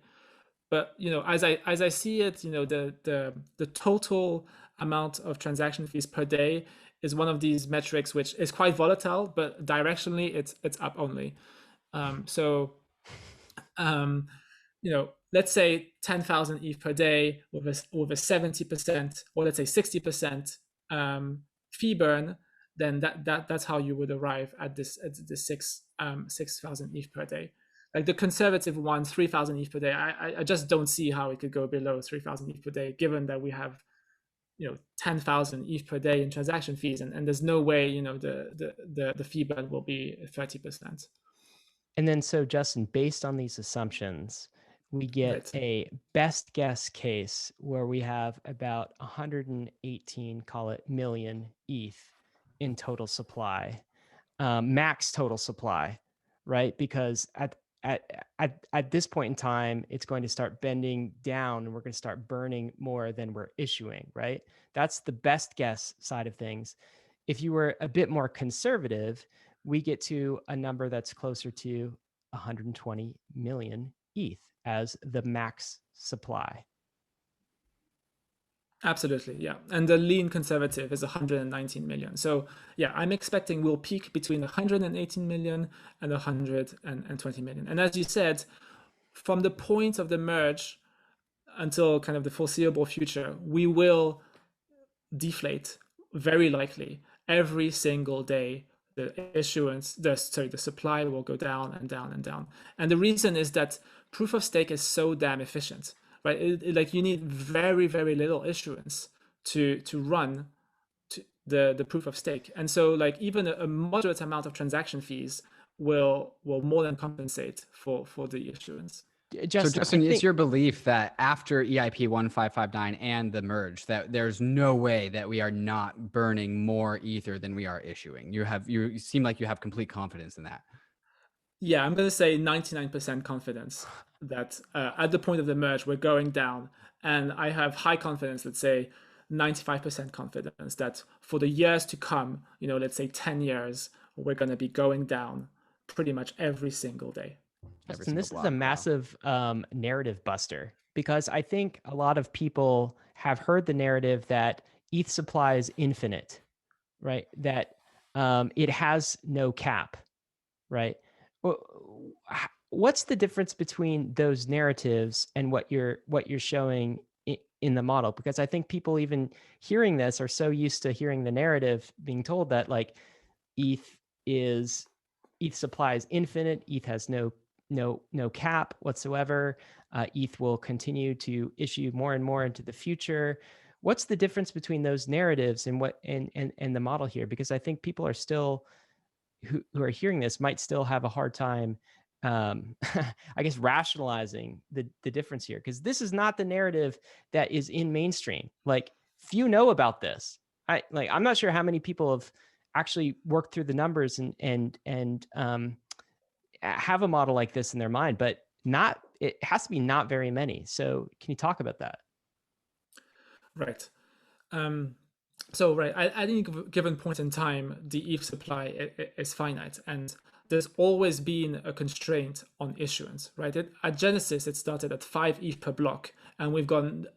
C: But as I see it, the total amount of transaction fees per day is one of these metrics which is quite volatile, but directionally it's up only. Let's say 10,000 ETH per day with a 70%, or let's say 60% fee burn, then that's how you would arrive at this 6,000 ETH per day. Like the conservative one, 3,000 ETH per day, I just don't see how it could go below 3,000 ETH per day, given that we have 10,000 ETH per day in transaction fees, and there's no way the fee burn will be 30%.
A: And then, so Justin, based on these assumptions, we get a best guess case where we have about 118, call it million ETH in total supply, max total supply, right? Because at this point in time, it's going to start bending down and we're going to start burning more than we're issuing, right? That's the best guess side of things. If you were a bit more conservative, we get to a number that's closer to 120 million ETH as the max supply.
C: Absolutely, yeah. And the lean conservative is 119 million. So yeah, I'm expecting we'll peak between 118 million and 120 million. And as you said, from the point of the merge until kind of the foreseeable future, we will deflate very likely every single day. The supply will go down and down and down. And the reason is that proof of stake is so damn efficient, right? Like you need very, very little issuance to run the proof of stake. And so like even a moderate amount of transaction fees will more than compensate for the issuance.
B: So Justin, it's your belief that after EIP 1559 and the merge, that there's no way that we are not burning more ether than we are issuing. You seem like you have complete confidence in that.
C: Yeah, I'm going to say 99% confidence that at the point of the merge, we're going down. And I have high confidence, let's say 95% confidence that for the years to come, let's say 10 years, we're going to be going down pretty much every single day.
A: Justin, this is a massive narrative buster, because I think a lot of people have heard the narrative that ETH supply is infinite, right? That it has no cap, right? What's the difference between those narratives and what you're showing in the model? Because I think people even hearing this are so used to hearing the narrative being told that like ETH supply is infinite, ETH has no cap whatsoever. ETH will continue to issue more and more into the future. What's the difference between those narratives and what and the model here? Because I think people are still who are hearing this might still have a hard time, I guess, rationalizing the difference here, because this is not the narrative that is in mainstream. Like few know about this. I'm not sure how many people have actually worked through the numbers and have a model like this in their mind, but it has to be not very many. So can you talk about that?
C: Right. So right, at any given point in time, the ETH supply is finite, and there's always been a constraint on issuance, right? At Genesis, it started at 5 ETH per block, and we've gone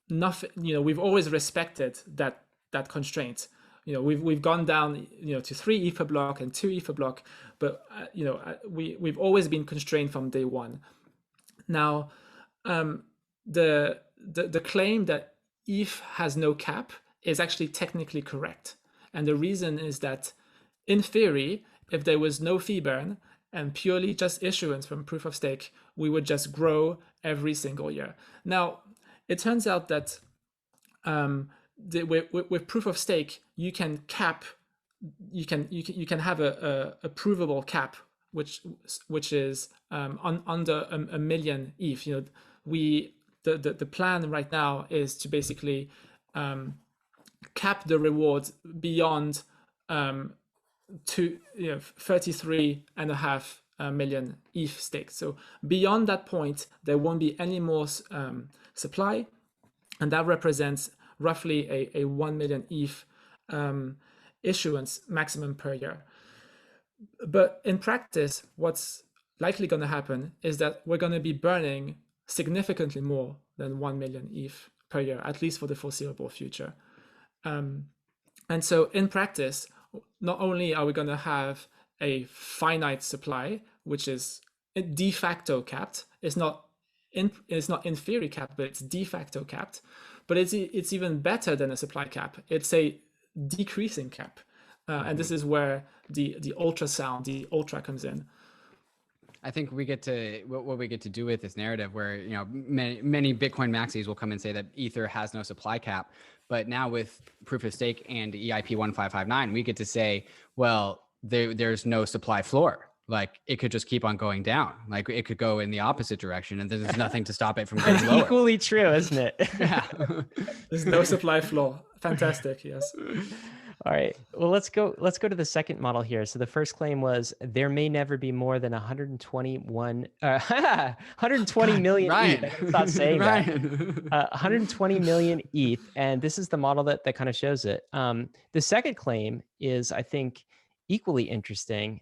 C: nothing. We've always respected that constraint. We've gone down, to 3 ETH per block and 2 ETH per block, but we've always been constrained from day one. Now, the claim that ETH has no cap is actually technically correct. And the reason is that, in theory, if there was no fee burn and purely just issuance from proof of stake, we would just grow every single year. Now, it turns out that with proof of stake, you can cap, you can have a provable cap, which is under a million ETH. The plan right now is to basically cap the rewards beyond 33.5 million ETH stakes. So beyond that point, there won't be any more supply, and that represents roughly a 1 million ETH issuance maximum per year. But in practice, what's likely going to happen is that we're going to be burning significantly more than 1 million ETH per year, at least for the foreseeable future. And so in practice, not only are we going to have a finite supply, which is de facto capped, it's not in theory capped, but it's de facto capped, but it's even better than a supply cap. It's a decreasing cap. And this is where the ultra comes in.
B: I think we get to what we get to do with this narrative where, many Bitcoin maxis will come and say that Ether has no supply cap. But now with proof of stake and EIP 1559, we get to say, well, there's no supply floor. Like it could just keep on going down. Like it could go in the opposite direction and there's nothing to stop it from going lower.
A: Equally true, isn't it?
B: Yeah.
C: There's no supply floor. Fantastic. Yes.
A: All right. Well, let's go to the second model here. So the first claim was there may never be more than 120 million
B: Ryan.
A: ETH. I gotta stop saying that. 120 million ETH, and this is the model that kind of shows it. The second claim is, I think, equally interesting,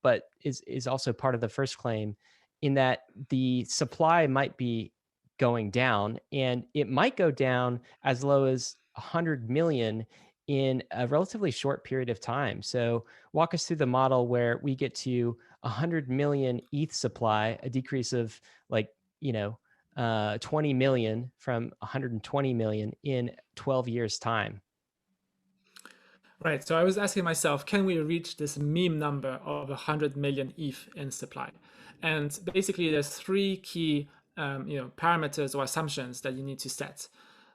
A: but is also part of the first claim, in that the supply might be going down, and it might go down as low as 100 million in a relatively short period of time. So walk us through the model where we get to 100 million ETH supply, a decrease of like, 20 million from 120 million in 12 years time.
C: Right. So I was asking myself, can we reach this meme number of 100 million ETH in supply? And basically, there's three key parameters or assumptions that you need to set.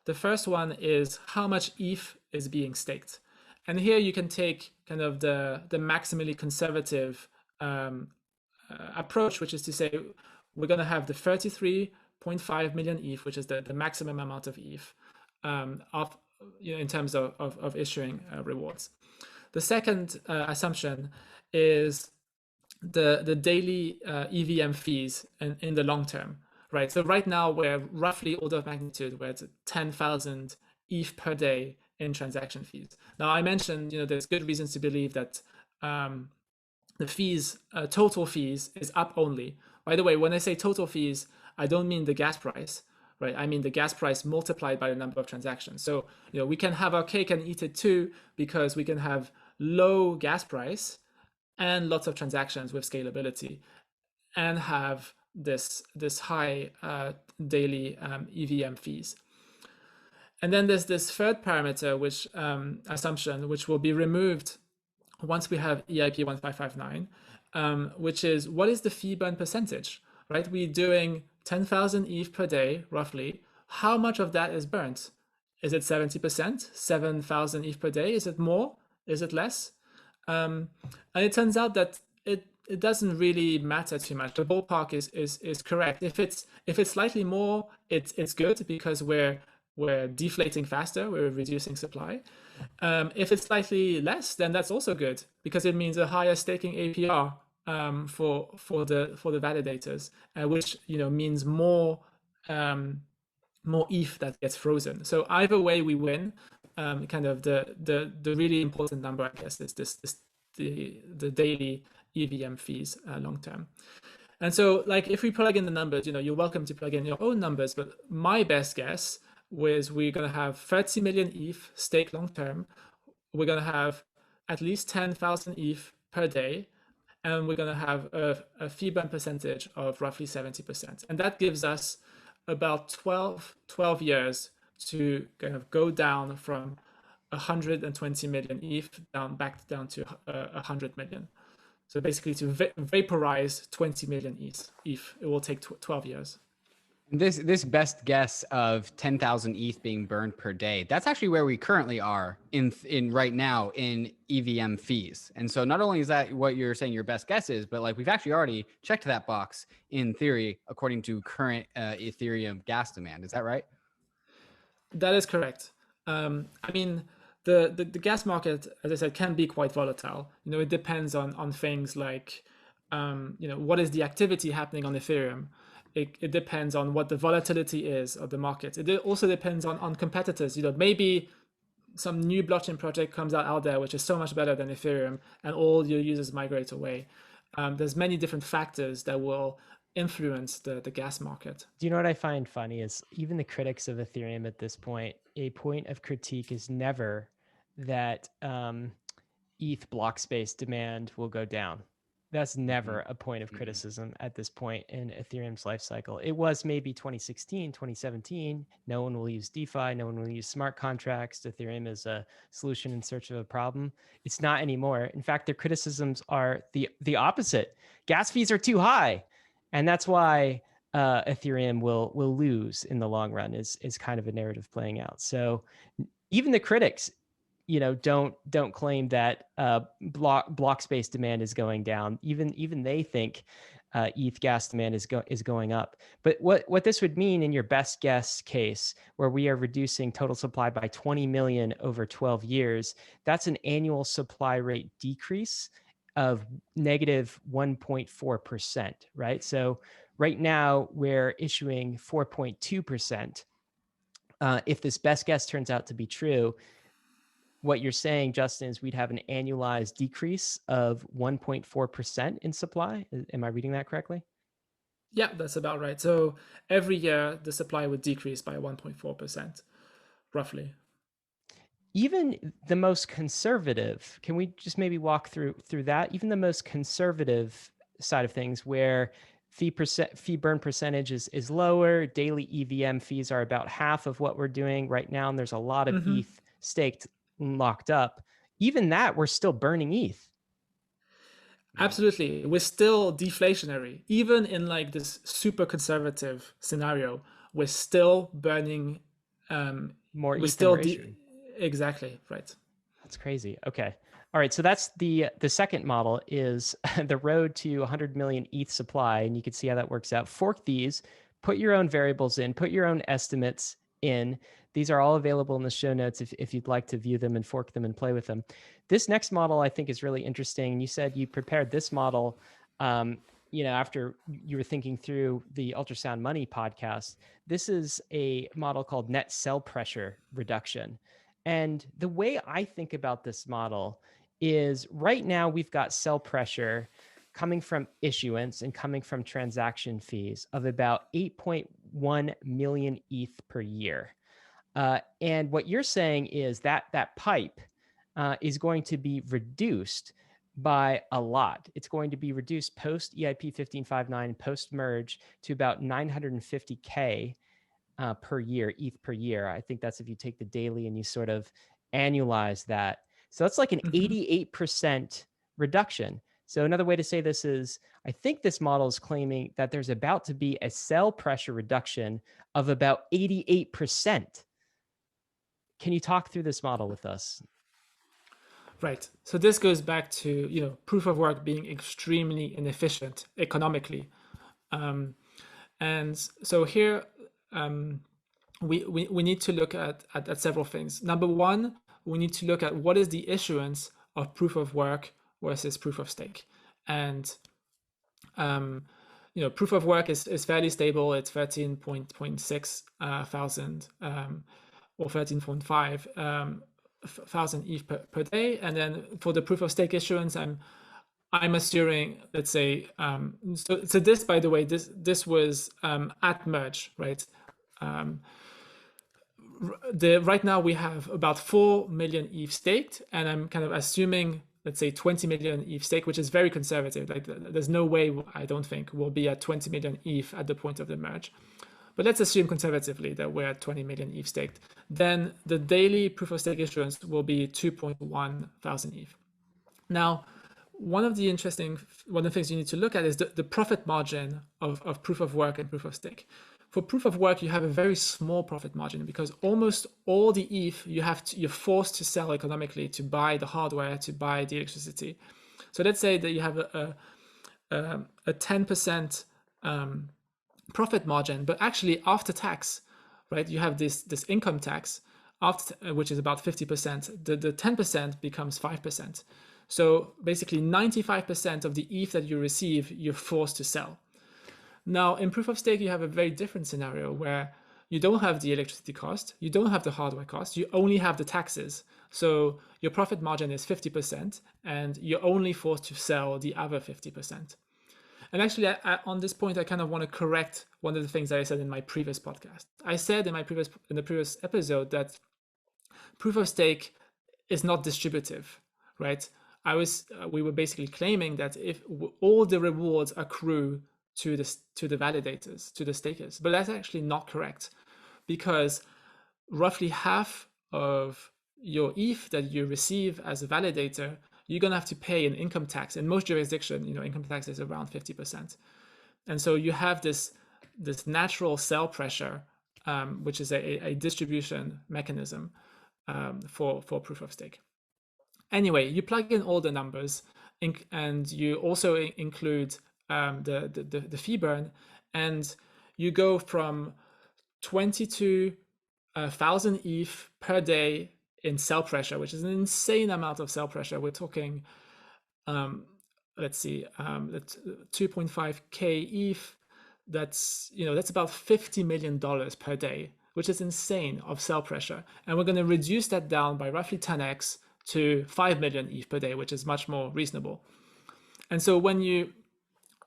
C: The first one is how much ETH is being staked. And here you can take kind of the maximally conservative approach, which is to say we're going to have the 33.5 million ETH, which is the maximum amount of ETH in terms of issuing rewards. The second assumption is the daily EVM fees in the long term, right? So right now we're roughly order of magnitude, we're at 10,000 ETH per day in transaction fees. Now I mentioned, there's good reasons to believe that the fees, total fees, is up only. By the way, when I say total fees, I don't mean the gas price, right? I mean the gas price multiplied by the number of transactions. So, we can have our cake and eat it too, because we can have low gas price and lots of transactions with scalability, and have this high daily EVM fees. And then there's this third parameter, which assumption, which will be removed once we have EIP 1559, which is what is the fee burn percentage, right? We're doing 10,000 ETH per day, roughly. How much of that is burnt? Is it 70%, 7,000 ETH per day? Is it more? Is it less? And it turns out that it doesn't really matter too much. The ballpark is correct. If it's slightly more, it's good because we're deflating faster, we're reducing supply. If it's slightly less, then that's also good because it means a higher staking APR for the validators, which means more ETH that gets frozen. So either way, we win. Kind of the really important number, I guess, is the daily EVM fees long term. And so, like, if we plug in the numbers, you're welcome to plug in your own numbers. But my best guess was we're going to have 30 million ETH staked long term. We're going to have at least 10,000 ETH per day, and we're going to have a fee burn percentage of roughly 70%. And that gives us about 12 years to kind of go down from 120 million ETH back down to 100 million. So basically to vaporize 20 million ETH, it will take 12 years.
B: This best guess of 10,000 ETH being burned per day, that's actually where we currently are in right now in EVM fees. And so not only is that what you're saying your best guess is, but like we've actually already checked that box in theory, according to current Ethereum gas demand. Is that right?
C: That is correct. I mean, the gas market, as I said, can be quite volatile. It depends on things like, what is the activity happening on Ethereum? It depends on what the volatility is of the market. It also depends on competitors. Maybe some new blockchain project comes out there which is so much better than Ethereum, and all your users migrate away. There's many different factors that will influence the gas market.
A: Do you know what I find funny is even the critics of Ethereum at this point, a point of critique is never that ETH block space demand will go down. That's never a point of criticism at this point in Ethereum's life cycle. It was maybe 2016, 2017. No one will use DeFi. No one will use smart contracts. Ethereum is a solution in search of a problem. It's not anymore. In fact, their criticisms are the opposite. Gas fees are too high. And that's why Ethereum will lose in the long run is kind of a narrative playing out. So even the critics, don't claim that block space demand is going down. Even they think ETH gas demand is going up. But what this would mean in your best guess case, where we are reducing total supply by 20 million over 12 years, that's an annual supply rate decrease of negative 1.4%, right? So right now we're issuing 4.2%. If this best guess turns out to be true, what you're saying, Justin, is we'd have an annualized decrease of 1.4% in supply. Am I reading that correctly?
C: Yeah, that's about right. So every year the supply would decrease by 1.4%, roughly.
A: Even the most conservative, can we just maybe walk through that? Even the most conservative side of things, where fee burn percentage is lower, daily EVM fees are about half of what we're doing right now, and there's a lot of ETH staked and locked up. Even that, we're still burning ETH.
C: Absolutely. We're still deflationary. Even in like this super conservative scenario, we're still burning.
A: More
C: We're
A: ETH than
C: still
A: we're issuing.
C: Exactly, right.
A: That's crazy. Okay. All right. So that's the second model is the road to 100 million ETH supply. And you can see how that works out. Fork these, put your own variables in, put your own estimates in. These are all available in the show notes if you'd like to view them and fork them and play with them. This next model I think is really interesting. And you said you prepared this model, after you were thinking through the Ultrasound Money podcast. This is a model called net cell pressure reduction. And the way I think about this model is right now we've got cell pressure coming from issuance and coming from transaction fees of about 8.1 million ETH per year. And what you're saying is that pipe is going to be reduced by a lot. It's going to be reduced post EIP 1559, post merge to about 950K per year, ETH per year. I think that's if you take the daily and you sort of annualize that. So that's like an 88% reduction. So another way to say this is, I think this model is claiming that there's about to be a cell pressure reduction of about 88%. Can you talk through this model with us?
C: Right. So this goes back to proof of work being extremely inefficient economically, and so here we need to look at several things. Number one, we need to look at what is the issuance of proof of work versus proof of stake, and proof of work is fairly stable. It's 13.6 thousand or 13.5 thousand ETH per day, and then for the proof of stake issuance, I'm assuming, let's say, so this, by the way, this was at merge, right? Right now we have about 4 million ETH staked, and I'm kind of assuming, let's say, 20 million ETH stake, which is very conservative. Like, there's no way, I don't think, we'll be at 20 million ETH at the point of the merge. But let's assume conservatively that we're at 20 million ETH staked. Then the daily proof of stake issuance will be 2.1 thousand ETH. Now, one of the things you need to look at is the profit margin of proof of work and proof of stake. For proof of work, you have a very small profit margin because almost all the ETH you're forced to sell economically to buy the hardware, to buy the electricity. So let's say that you have a 10% profit margin, but actually after tax, right? You have this income tax after, which is about 50%. The 10% becomes 5%. So basically 95% of the ETH that you receive, you're forced to sell. Now, in proof of stake, you have a very different scenario where you don't have the electricity cost, you don't have the hardware cost, you only have the taxes. So your profit margin is 50%, and you're only forced to sell the other 50%. And actually, on this point, I kind of want to correct one of the things that I said in my previous podcast. I said in the previous episode that proof of stake is not distributive, right? We were basically claiming that if all the rewards accrue to the validators, to the stakers, but that's actually not correct, because roughly half of your ETH that you receive as a validator, you're gonna have to pay an income tax. In most jurisdictions, income tax is around 50%, and so you have this natural sell pressure, which is a distribution mechanism for proof of stake. Anyway, you plug in all the numbers, and you also include the fee burn, and you go from 22,000 ETH per day in cell pressure, which is an insane amount of cell pressure. We're talking, let's see, 2.5K ETH. That's about $50 million per day, which is insane of cell pressure. And we're going to reduce that down by roughly 10x to 5 million ETH per day, which is much more reasonable. And so when you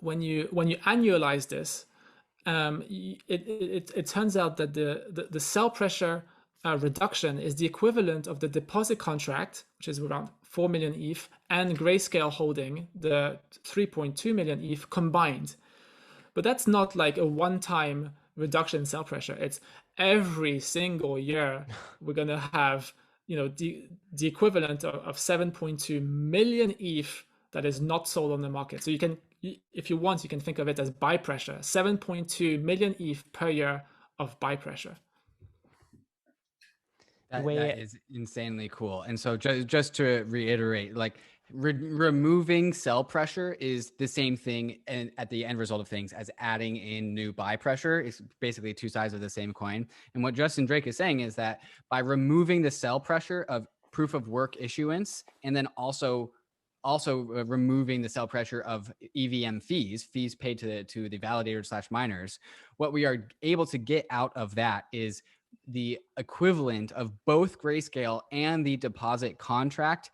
C: annualize this, it turns out that the sell pressure reduction is the equivalent of the deposit contract, which is around 4 million ETH, and Grayscale holding the 3.2 million ETH combined. But that's not like a one-time reduction in sell pressure. It's every single year we're going to have, the equivalent of 7.2 million ETH that is not sold on the market. So you can, if you want, you can think of it as buy pressure. 7.2 million ETH per year of buy pressure.
B: That is insanely cool. And so just to reiterate, like removing sell pressure is the same thing and at the end result of things as adding in new buy pressure. It's basically two sides of the same coin. And what Justin Drake is saying is that by removing the sell pressure of proof of work issuance and then also removing the sell pressure of EVM fees paid to the validators / miners, what we are able to get out of that is the equivalent of both Grayscale and the deposit contract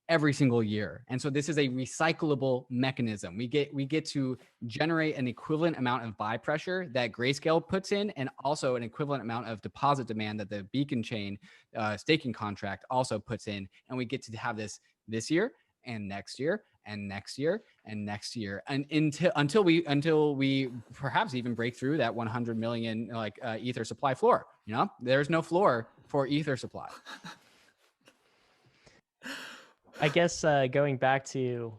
B: every single year. And so this is a recyclable mechanism. We get to generate an equivalent amount of buy pressure that Grayscale puts in, and also an equivalent amount of deposit demand that the Beacon Chain staking contract also puts in. And we get to have this year and next year and next year and next year, and until we perhaps even break through that 100 million ether supply floor. There's no floor for ether supply.
A: I guess going back to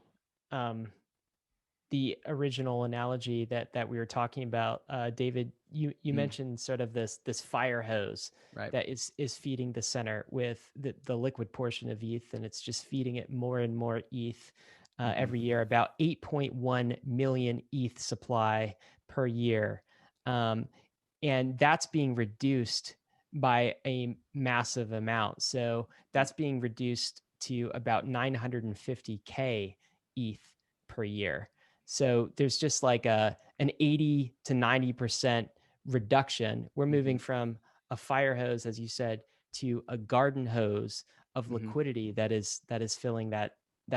A: the original analogy that we were talking about, David, you mentioned sort of this fire hose that is feeding the center with the liquid portion of ETH, and it's just feeding it more and more ETH every year, about 8.1 million ETH supply per year. And that's being reduced by a massive amount. So that's being reduced to about 950K ETH per year. So there's just like an 80 to 90% reduction. We're moving from a fire hose, as you said, to a garden hose of liquidity that is filling that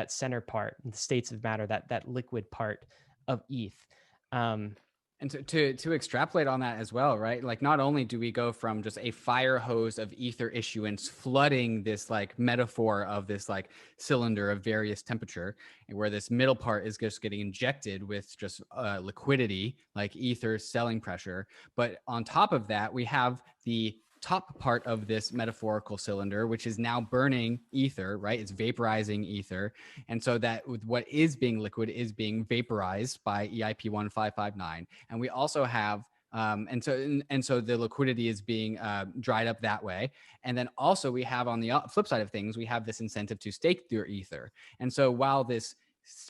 A: center part, the states of matter, that liquid part of ETH.
B: And to extrapolate on that as well, right? Like, not only do we go from just a fire hose of ether issuance flooding this like metaphor of this like cylinder of various temperature, and where this middle part is just getting injected with just liquidity, like ether selling pressure. But on top of that, we have the top part of this metaphorical cylinder, which is now burning ether, right? It's vaporizing ether. And so that with what is being liquid is being vaporized by EIP 1559. And we also have, and so the liquidity is being dried up that way. And then also we have, on the flip side of things, we have this incentive to stake your ether. And so while this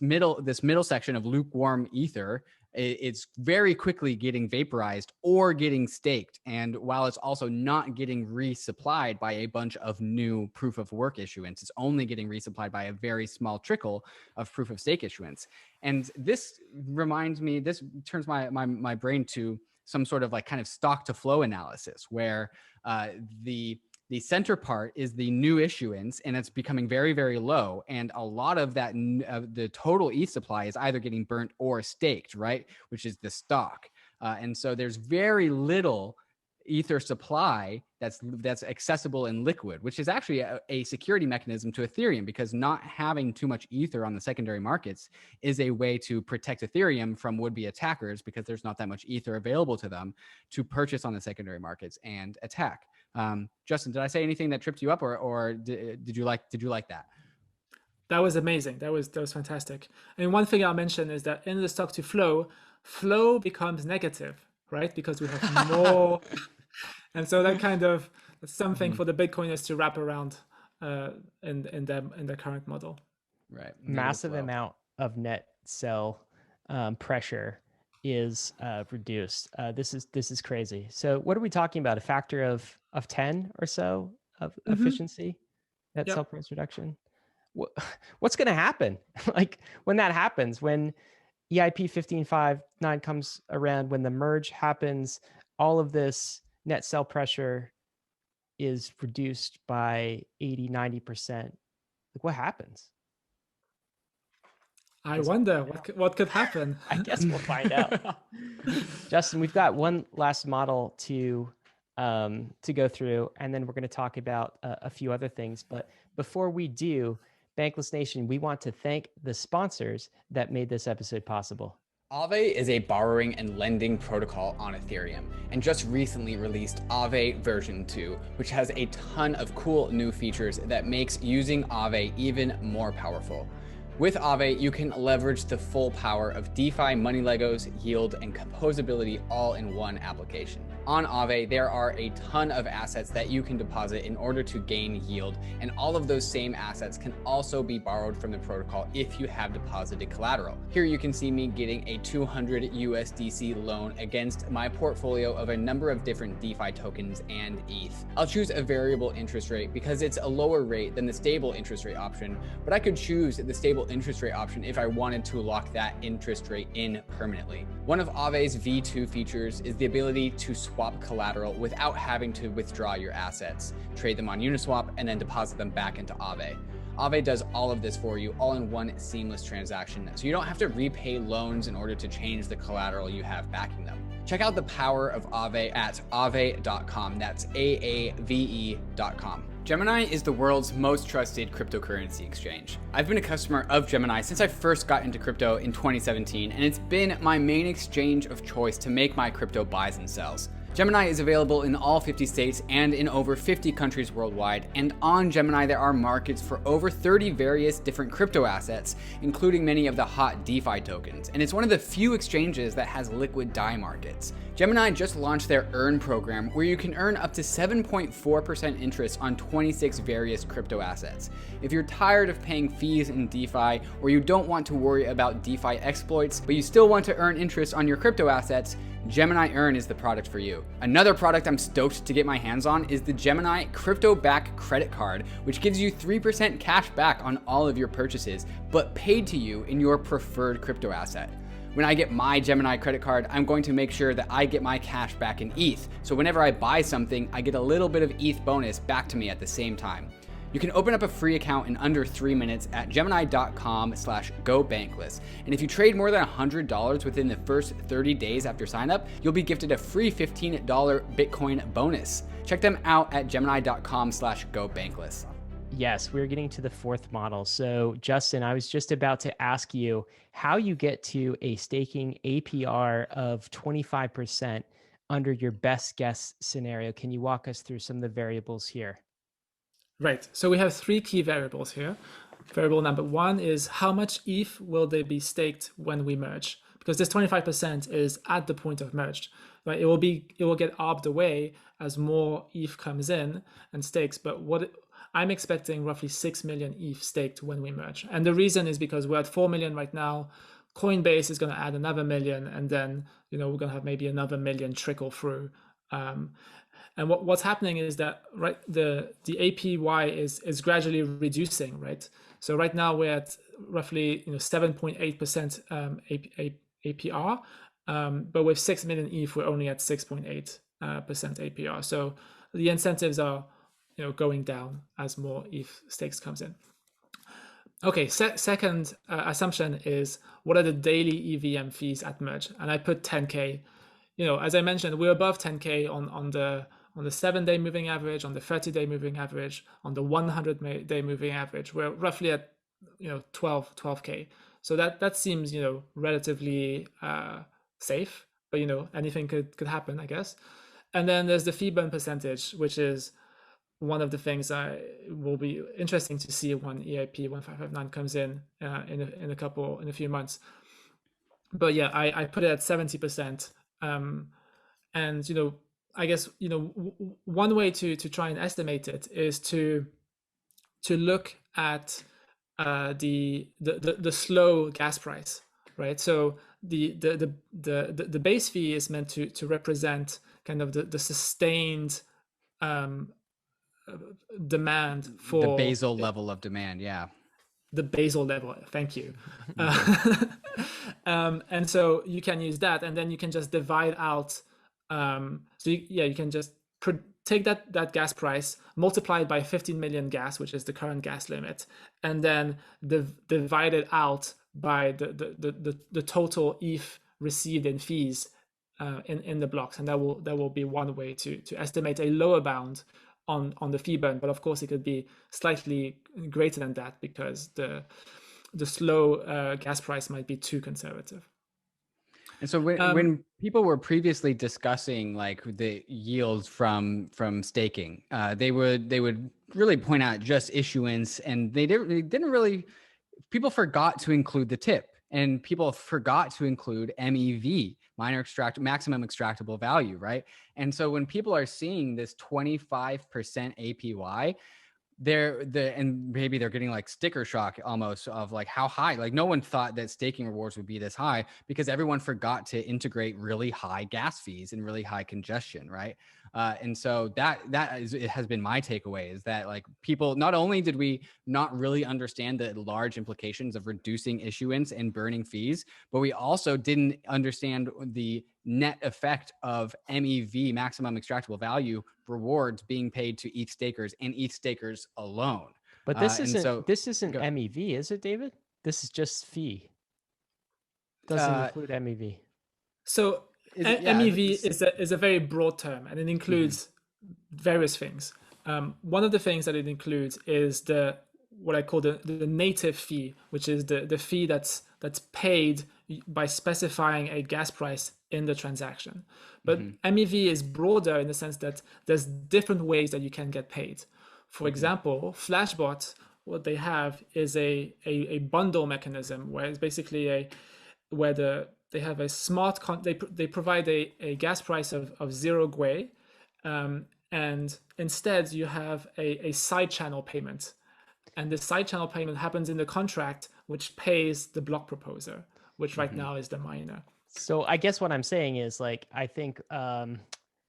B: middle section of lukewarm ether, it's very quickly getting vaporized or getting staked. And while it's also not getting resupplied by a bunch of new proof of work issuance, it's only getting resupplied by a very small trickle of proof of stake issuance. And this turns my brain to some sort of like kind of stock to flow analysis, where the center part is the new issuance, and it's becoming very, very low. And a lot of that, the total ETH supply is either getting burnt or staked, right? Which is the stock. And so there's very little ether supply that's accessible in liquid, which is actually a security mechanism to Ethereum, because not having too much ether on the secondary markets is a way to protect Ethereum from would-be attackers, because there's not that much ether available to them to purchase on the secondary markets and attack. Justin, did I say anything that tripped you up, or did you like that?
C: That was amazing. That was fantastic. And one thing I'll mention is that in the stock to flow becomes negative, right? Because we have more. And so that's something for the Bitcoiners to wrap around in the current model.
B: Right.
A: Massive amount of net sell pressure is reduced. This is crazy. So what are we talking about? A factor of 10 or so of efficiency, net sell price reduction? What's going to happen? Like, when that happens, when EIP 1559 comes around, when the merge happens, all of this net sell pressure is reduced by 80, 90%. Like, what happens?
C: I wonder what could happen.
A: I guess we'll find out. Justin, we've got one last model to go through, and then we're going to talk about a few other things. But before we do, Bankless Nation, we want to thank the sponsors that made this episode possible.
B: AAVE is a borrowing and lending protocol on Ethereum, and just recently released AAVE version 2, which has a ton of cool new features that makes using AAVE even more powerful. With AAVE, you can leverage the full power of DeFi money Legos, yield, and composability all in one application. On AAVE, there are a ton of assets that you can deposit in order to gain yield, and all of those same assets can also be borrowed from the protocol if you have deposited collateral. Here you can see me getting a 200 USDC loan against my portfolio of a number of different DeFi tokens and ETH. I'll choose a variable interest rate because it's a lower rate than the stable interest rate option, but I could choose the stable interest rate option if I wanted to lock that interest rate in permanently. One of AAVE's V2 features is the ability to swap collateral without having to withdraw your assets, trade them on Uniswap, and then deposit them back into AAVE. AAVE does all of this for you all in one seamless transaction, so you don't have to repay loans in order to change the collateral you have backing them. Check out the power of AAVE at aave.com. That's AAVE.com. Gemini is the world's most trusted cryptocurrency exchange. I've been a customer of Gemini since I first got into crypto in 2017, and it's been my main exchange of choice to make my crypto buys and sells. Gemini is available in all 50 states and in over 50 countries worldwide, and on Gemini there are markets for over 30 various different crypto assets, including many of the hot DeFi tokens, and it's one of the few exchanges that has liquid DAI markets. Gemini just launched their Earn program, where you can earn up to 7.4% interest on 26 various crypto assets. If you're tired of paying fees in DeFi, or you don't want to worry about DeFi exploits, but you still want to earn interest on your crypto assets, Gemini Earn is the product for you. Another product I'm stoked to get my hands on is the Gemini Crypto Back Credit Card, which gives you 3% cash back on all of your purchases, but paid to you in your preferred crypto asset. When I get my Gemini credit card, I'm going to make sure that I get my cash back in ETH. So whenever I buy something, I get a little bit of ETH bonus back to me at the same time. You can open up a free account in under 3 minutes at gemini.com/gobankless. And if you trade more than $100 within the first 30 days after sign up, you'll be gifted a free $15 Bitcoin bonus. Check them out at gemini.com/gobankless.
A: Yes, we're getting to the fourth model. So Justin, I was just about to ask you how you get to a staking APR of 25% under your best guess scenario. Can you walk us through some of the variables here?
C: Right. So we have three key variables here. Variable number one is how much ETH will they be staked when we merge? Because this 25% is at the point of merge, right? It will get arbed away as more ETH comes in and stakes. But I'm expecting roughly 6 million ETH staked when we merge. And the reason is because we're at 4 million right now. Coinbase is going to add another million, and then we're going to have maybe another million trickle through. And what's happening is that the APY is gradually reducing, right? So right now we're at roughly 7.8% APR, but with 6 million ETH we're only at 6.8% APR. So the incentives are going down as more ETH stakes comes in. Okay, second assumption is what are the daily EVM fees at merge? And I put 10K. As I mentioned, we're above 10K on the 7-day moving average, on the 30-day moving average, on the 100-day moving average. We're roughly at 12K. So that seems relatively safe, but anything could happen, I guess. And then there's the fee burn percentage, which is one of the things will be interesting to see when EIP 1559 comes in a few months. But yeah, I put it at 70%. And I guess one way to try and estimate it is to look at the slow gas price, right? So the base fee is meant to represent kind of the sustained demand for
B: the basal level of demand. Yeah,
C: the basal level, thank you. And so you can use that, and then you can just divide out you can just take that gas price, multiply it by 15 million gas, which is the current gas limit, and then divide it out by the total ETH received in fees in the blocks, and that will be one way to estimate a lower bound on the fee burn. But of course, it could be slightly greater than that because the slow gas price might be too conservative.
B: And so when people were previously discussing like the yields from staking, they would really point out just issuance, and they didn't really. People forgot to include the tip, and people forgot to include MEV, maximum extractable value, right? And so when people are seeing this 25% APY, and maybe they're getting like sticker shock almost of like how high. Like no one thought that staking rewards would be this high because everyone forgot to integrate really high gas fees and really high congestion, right? And so it has been my takeaway, is that like people, not only did we not really understand the large implications of reducing issuance and burning fees, but we also didn't understand the net effect of MEV, maximum extractable value, rewards being paid to ETH stakers and ETH stakers alone.
A: But this isn't MEV, is it, David? This is just fee. Doesn't include MEV.
C: So MEV is a very broad term, and it includes various things. One of the things that it includes is what I call the native fee, which is the fee that's paid by specifying a gas price in the transaction. But MEV is broader in the sense that there's different ways that you can get paid. For example, Flashbot, what they have is a bundle mechanism where it's basically they have a smart they provide a gas price of 0 GUI, and instead you have a side channel payment, and the side channel payment happens in the contract, which pays the block proposer, which right now is the miner.
A: So I guess what I'm saying is, like, I think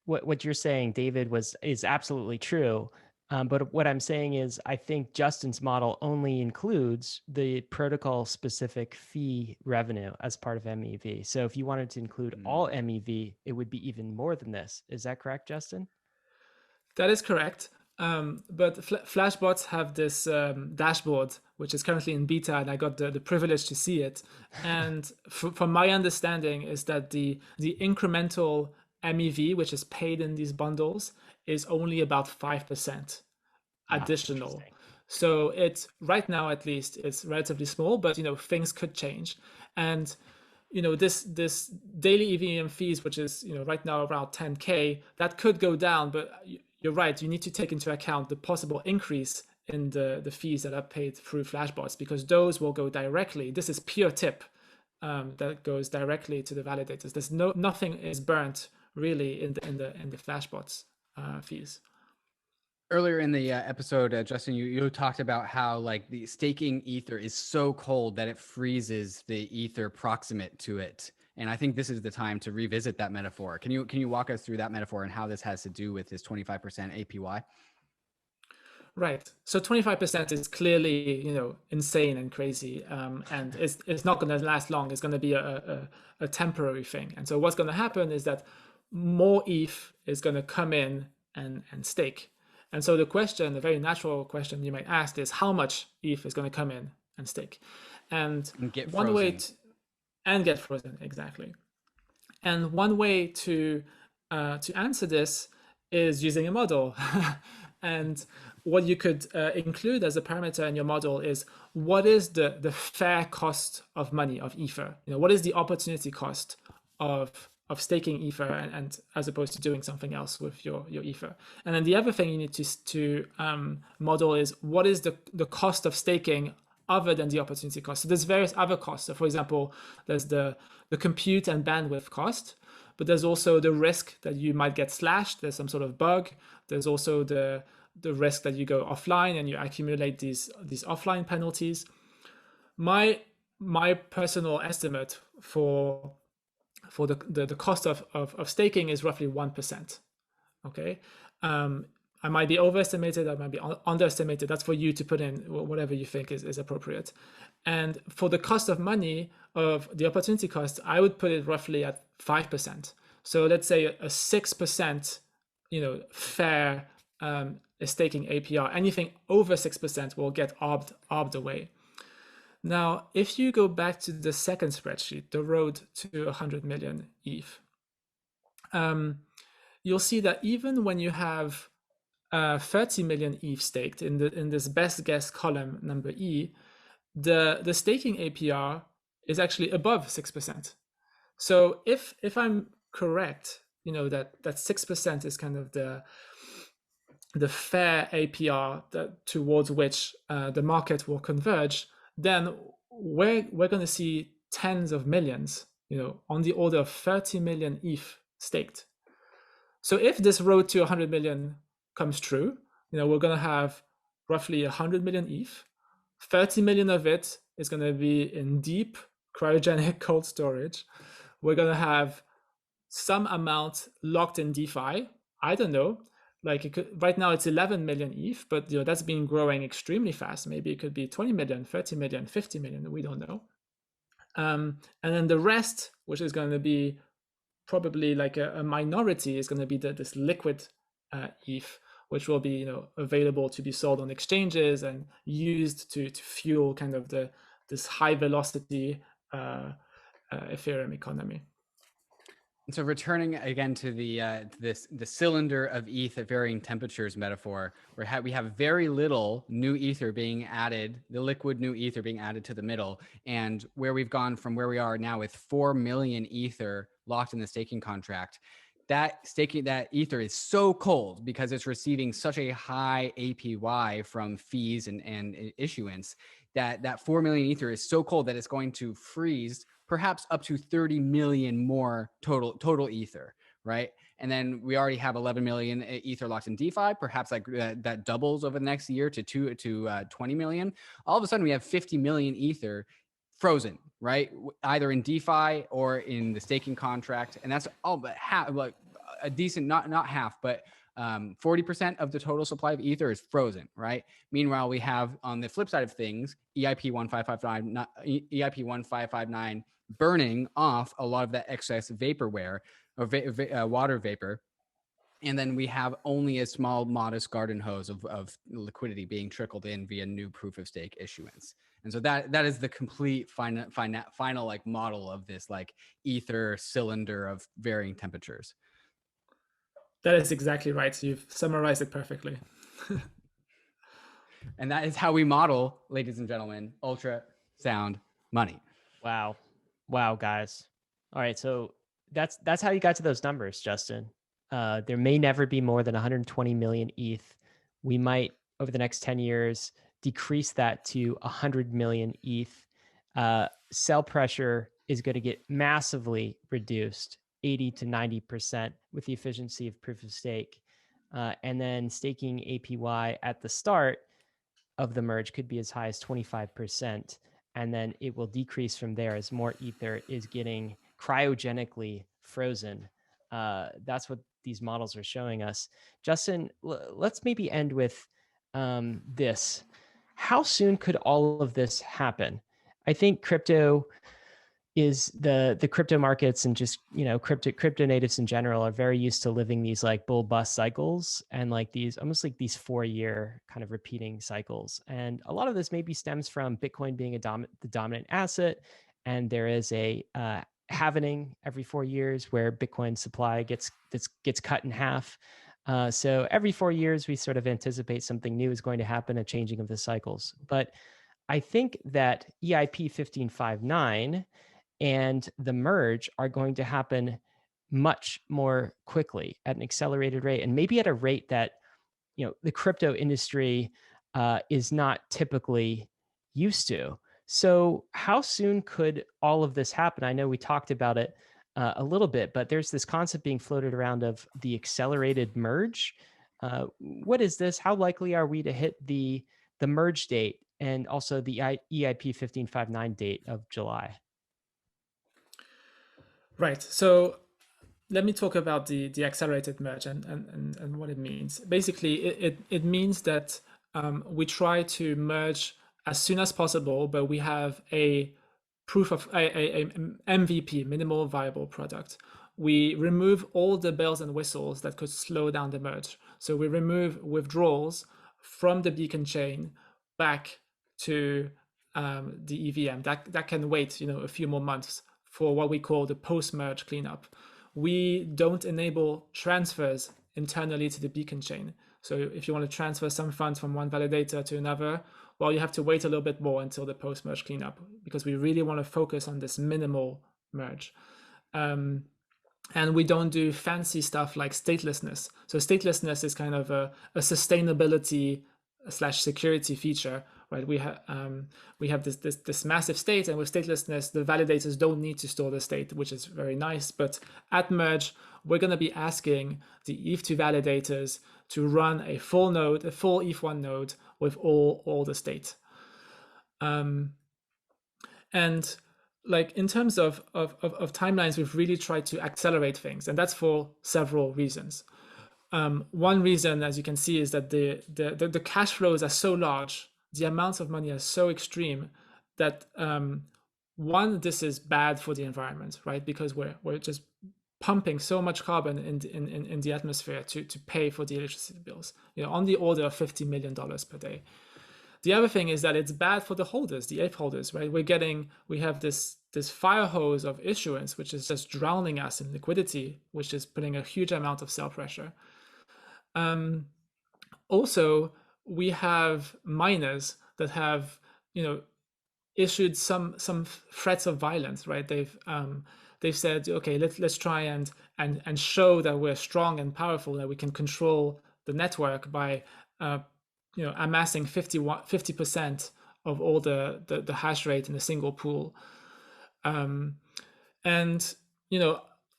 A: what you're saying, David, is absolutely true. But what I'm saying is, I think Justin's model only includes the protocol-specific fee revenue as part of MEV. So if you wanted to include all MEV, it would be even more than this. Is that correct, Justin?
C: That is correct. But Flashbots have this dashboard, which is currently in beta, and I got the privilege to see it. And from my understanding is that the incremental MEV, which is paid in these bundles, is only about 5% additional. So it's right now, at least, it's relatively small, but things could change. And this daily EVM fees, which is right now around 10K, that could go down, but you're right, you need to take into account the possible increase in the fees that are paid through Flashbots, because those will go directly. This is pure tip that goes directly to the validators. There's nothing is burnt really in the Flashbots fees.
B: Earlier in the episode, Justin, you talked about how like the staking Ether is so cold that it freezes the Ether proximate to it. And I think this is the time to revisit that metaphor. Can you walk us through that metaphor and how this has to do with this 25% APY?
C: Right. So 25% is clearly, insane and crazy, and it's not going to last long. It's going to be a temporary thing. And so what's going to happen is that more ETH is going to come in and stake. And so the very natural question you might ask is, how much ETH is going to come in and stake? And
B: get
C: one
B: frozen.
C: way and get frozen, exactly. And one way to answer this is using a model. And what you could include as a parameter in your model is, what is the fair cost of money of Ether? What is the opportunity cost of staking Ether and as opposed to doing something else with your Ether? And then the other thing you need to model is, what is the cost of staking other than the opportunity cost? So there's various other costs. So for example, there's the compute and bandwidth cost, but there's also the risk that you might get slashed. There's some sort of bug. There's also the risk that you go offline and you accumulate these offline penalties. My personal estimate for the cost of staking is roughly 1%. Okay. I might be overestimated, I might be underestimated. That's for you to put in whatever you think is appropriate. And for the cost of money of the opportunity cost, I would put it roughly at 5%. So let's say a 6%, fair staking APR. Anything over 6% will get arbed away. Now, if you go back to the second spreadsheet, the road to 100 million ETH, you'll see that even when you have 30 million ETH staked in this best guess column number E, the staking APR is actually above 6%. So if I'm correct, that 6% is kind of the fair APR towards which the market will converge, then we're going to see tens of millions, on the order of 30 million ETH staked. So if this road to 100 million comes true, we're going to have roughly 100 million ETH. 30 million of it is going to be in deep cryogenic cold storage. We're going to have some amount locked in DeFi. I don't know. Right now it's 11 million ETH, but that's been growing extremely fast. Maybe it could be 20 million, 30 million, 50 million. We don't know. And then the rest, which is going to be probably like a minority, is going to be this liquid ETH, which will be available to be sold on exchanges and used to fuel kind of this high velocity Ethereum economy.
B: And so returning again to the cylinder of ETH at varying temperatures metaphor, where we have very little new ether being added, the liquid new ether being added to the middle, and where we've gone from where we are now with 4 million ether locked in the staking contract. That ether is so cold because it's receiving such a high APY from fees and issuance that 4 million ether is so cold that it's going to freeze perhaps up to 30 million more total ether, right? And then we already have 11 million ether locked in DeFi. Perhaps that doubles over the next year to 20 million. All of a sudden, we have 50 million ether frozen, right? Either in DeFi or in the staking contract, and that's all but half, like a decent, not half, but 40% of the total supply of ether is frozen, right? Meanwhile, we have on the flip side of things, EIP 1559 burning off a lot of that excess vaporware or water vapor. And then we have only a small, modest garden hose of liquidity being trickled in via new proof of stake issuance. And so that is the complete final like model of this like ether cylinder of varying temperatures.
C: That is exactly right. You've summarized it perfectly.
B: And that is how we model, ladies and gentlemen, ultrasound money.
A: Wow, guys. All right, so that's how you got to those numbers, Justin. There may never be more than 120 million ETH. We might, over the next 10 years, decrease that to 100 million ETH. Sell pressure is going to get massively reduced, 80 to 90% with the efficiency of proof of stake. And then staking APY at the start of the merge could be as high as 25%. And then it will decrease from there as more ether is getting cryogenically frozen. That's what these models are showing us. Justin, let's maybe end with this. How soon could all of this happen? I think crypto is the crypto markets and just crypto natives in general are very used to living these like bull bust cycles and like these almost like these 4-year kind of repeating cycles. And a lot of this maybe stems from Bitcoin being the dominant asset, and there is a halvening every 4 years where Bitcoin supply gets cut in half. So every 4 years we sort of anticipate something new is going to happen, a changing of the cycles. But I think that EIP 1559 and the merge are going to happen much more quickly at an accelerated rate, and maybe at a rate that the crypto industry is not typically used to. So how soon could all of this happen? I know we talked about it a little bit, but there's this concept being floated around of the accelerated merge. What is this? How likely are we to hit the merge date and also the EIP 1559 date of July?
C: Right. So let me talk about the accelerated merge and what it means. Basically, it means that we try to merge as soon as possible, but we have a proof of a MVP, minimal viable product. We remove all the bells and whistles that could slow down the merge. So we remove withdrawals from the beacon chain back to the EVM. That can wait, a few more months for what we call the post-merge cleanup. We don't enable transfers internally to the beacon chain. So if you want to transfer some funds from one validator to another, well, you have to wait a little bit more until the post-merge cleanup, because we really want to focus on this minimal merge. And we don't do fancy stuff like statelessness. So statelessness is kind of a sustainability / security feature, right? We have this massive state, and with statelessness, the validators don't need to store the state, which is very nice. But at merge, we're going to be asking the ETH2 validators to run a full ETH1 node with all the state. And like in terms of timelines, we've really tried to accelerate things, and that's for several reasons. One reason, as you can see, is that the cash flows are so large, the amounts of money are so extreme that one, this is bad for the environment, right? Because we're just pumping so much carbon in the atmosphere to pay for the electricity bills, on the order of $50 million per day. The other thing is that it's bad for the holders, the ETH holders, right? We have this fire hose of issuance, which is just drowning us in liquidity, which is putting a huge amount of sell pressure. Also, we have miners that have, issued some threats of violence, right? They've said, okay, let's try and show that we're strong and powerful, that we can control the network by amassing 50% of all the hash rate in a single pool. And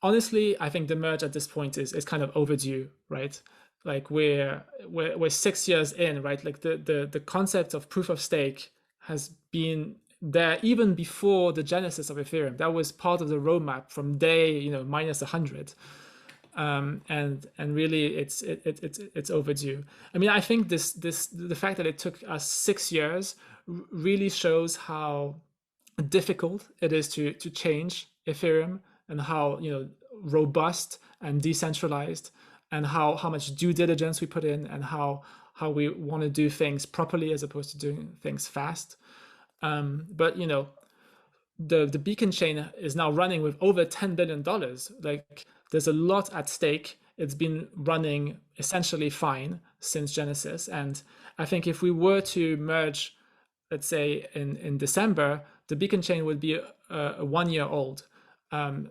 C: honestly, I think the merge at this point is kind of overdue, right? Like we're 6 years in, right? Like the concept of proof of stake has been there even before the genesis of Ethereum. That was part of the roadmap from day minus 100. And really it's overdue. I mean, I think the fact that it took us 6 years really shows how difficult it is to change Ethereum, and how robust and decentralized, and how much due diligence we put in, and how we want to do things properly as opposed to doing things fast. But the beacon chain is now running with over $10 billion. Like, there's a lot at stake. It's been running essentially fine since Genesis. And I think if we were to merge, let's say in December, the beacon chain would be a 1 year old.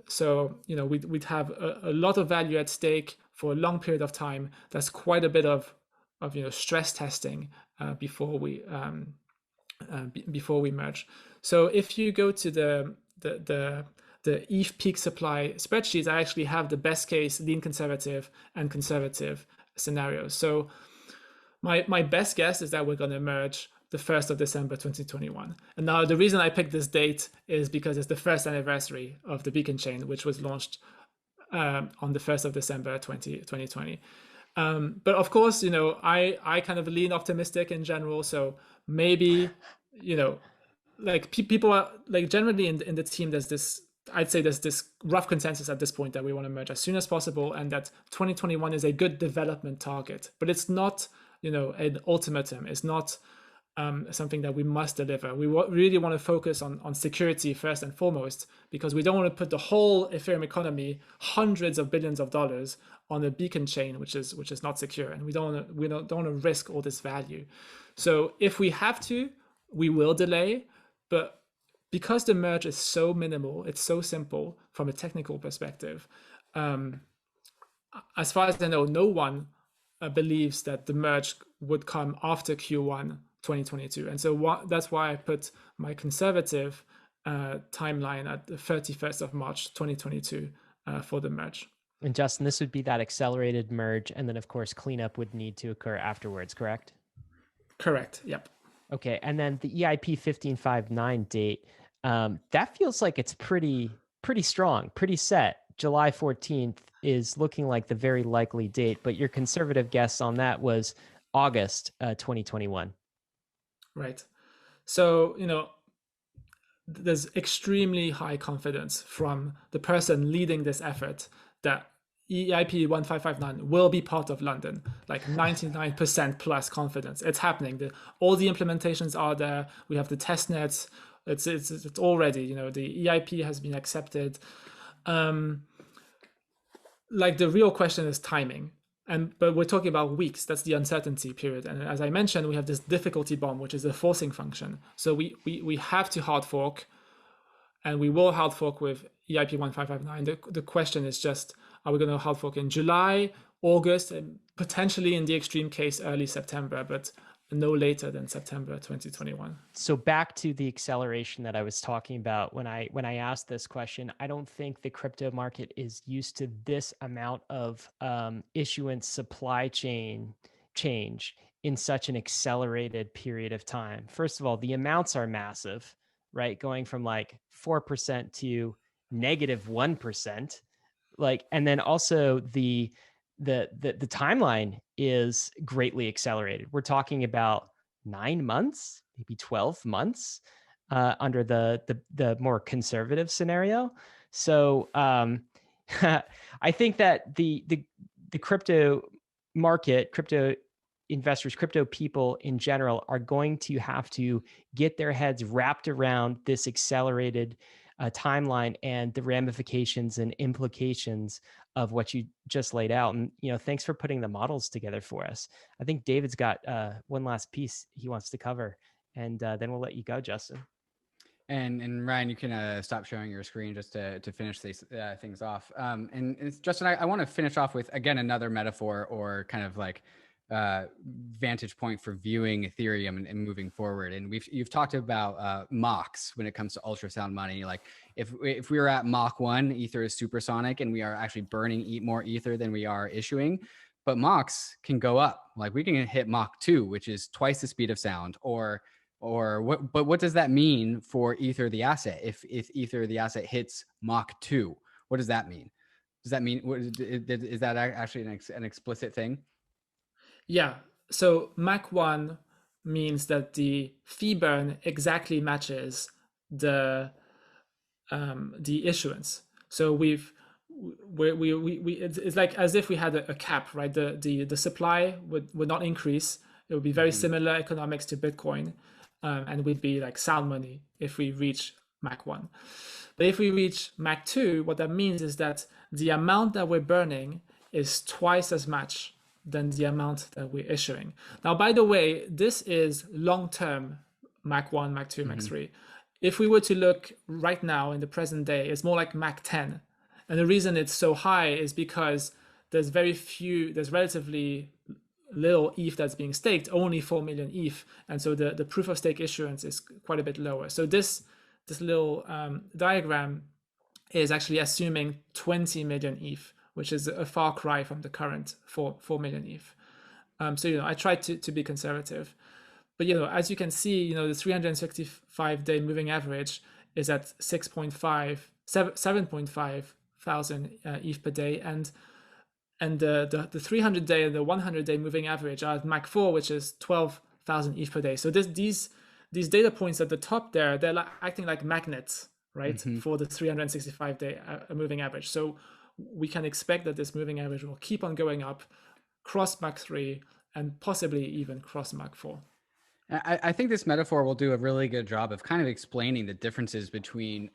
C: So, we'd have a lot of value at stake for a long period of time. That's quite a bit of stress testing before we merge. So if you go to the ETH peak supply spreadsheets, I actually have the best case, lean conservative, and conservative scenarios. So my best guess is that we're going to merge the 1st of December 2021. And now the reason I picked this date is because it's the first anniversary of the beacon chain, which was launched on the 1st of December 2020. But of course, I kind of lean optimistic in general. So maybe, like people are like generally in the team, I'd say there's this rough consensus at this point that we want to merge as soon as possible, and that 2021 is a good development target, but it's not, an ultimatum. It's not something that we must deliver. We really want to focus on security first and foremost, because we don't want to put the whole Ethereum economy, hundreds of billions of dollars, on a beacon chain, which is not secure, and we don't want to risk all this value. So if we have to, we will delay, but because the merge is so minimal, it's so simple from a technical perspective. As far as I know, no one believes that the merge would come after Q1 2022, and so that's why I put my conservative timeline at the 31st of March 2022 for the merge.
A: And Justin, this would be that accelerated merge, and then of course cleanup would need to occur afterwards, correct?
C: Correct. Yep.
A: Okay, and then the EIP 1559 date, that feels like it's pretty strong, pretty set. July 14th is looking like the very likely date, but your conservative guess on that was August 2021.
C: Right. So, there's extremely high confidence from the person leading this effort that EIP 1559 will be part of London, like 99% plus confidence. It's happening. All the implementations are there. We have the test nets. It's all ready. You know, the EIP has been accepted. Like the real question is timing. But we're talking about weeks. That's the uncertainty period. And as I mentioned, we have this difficulty bomb, which is a forcing function. So we have to hard fork, and we will hard fork with EIP 1559. The question is just, are we going to hard fork in July, August, and potentially in the extreme case, early September, but no later than September 2021.
A: So back to the acceleration that I was talking about when I asked this question, I don't think the crypto market is used to this amount of issuance supply chain change in such an accelerated period of time. First of all, the amounts are massive, right? Going from like 4% to -1%. Like, and then also the timeline is greatly accelerated. We're talking about 9 months, maybe 12 months under the more conservative scenario. So I think that the crypto market, crypto investors, crypto people in general are going to have to get their heads wrapped around this accelerated timeline and the ramifications and implications of what you just laid out. And, you know, thanks for putting the models together for us. I think David's got one last piece he wants to cover, and then we'll let you go, Justin.
B: And Ryan, you can stop showing your screen just to finish these things off. And it's, Justin, I want to finish off with, again, another metaphor or kind of like vantage point for viewing Ethereum and moving forward. And you've talked about Machs when it comes to ultrasound money. Like if we were at Mach 1, Ether is supersonic and we are actually burning more Ether than we are issuing. But Machs can go up. Like we can hit Mach 2, which is twice the speed of sound, or what? But what does that mean for Ether the asset? If Ether the asset hits Mach 2, what does that mean? Does that mean is that actually an explicit thing?
C: Yeah. So Mach 1 means that the fee burn exactly matches the issuance. So it's like as if we had a cap, right? The supply would not increase. It would be very similar economics to Bitcoin. And we'd be like sound money if we reach Mach 1. But if we reach Mach 2, what that means is that the amount that we're burning is twice as much than the amount that we're issuing. Now, by the way, this is long-term Mach 1, Mach 2, Mach 3. If we were to look right now in the present day, it's more like Mach 10. And the reason it's so high is because there's relatively little ETH that's being staked, only 4 million ETH. And so the proof of stake issuance is quite a bit lower. So this little diagram is actually assuming 20 million ETH, which is a far cry from the current 4 million ETH. So, you know, I tried to be conservative. But, you know, as you can see, you know, the 365-day moving average is at 7.5 thousand ETH per day. And the 300-day and the 100-day moving average are at Mach 4, which is 12,000 ETH per day. So these data points at the top there, they're acting like magnets, right, for the 365-day moving average. So we can expect that this moving average will keep on going up, cross Mach 3, and possibly even cross Mach 4.
B: I think this metaphor will do a really good job of kind of explaining the differences between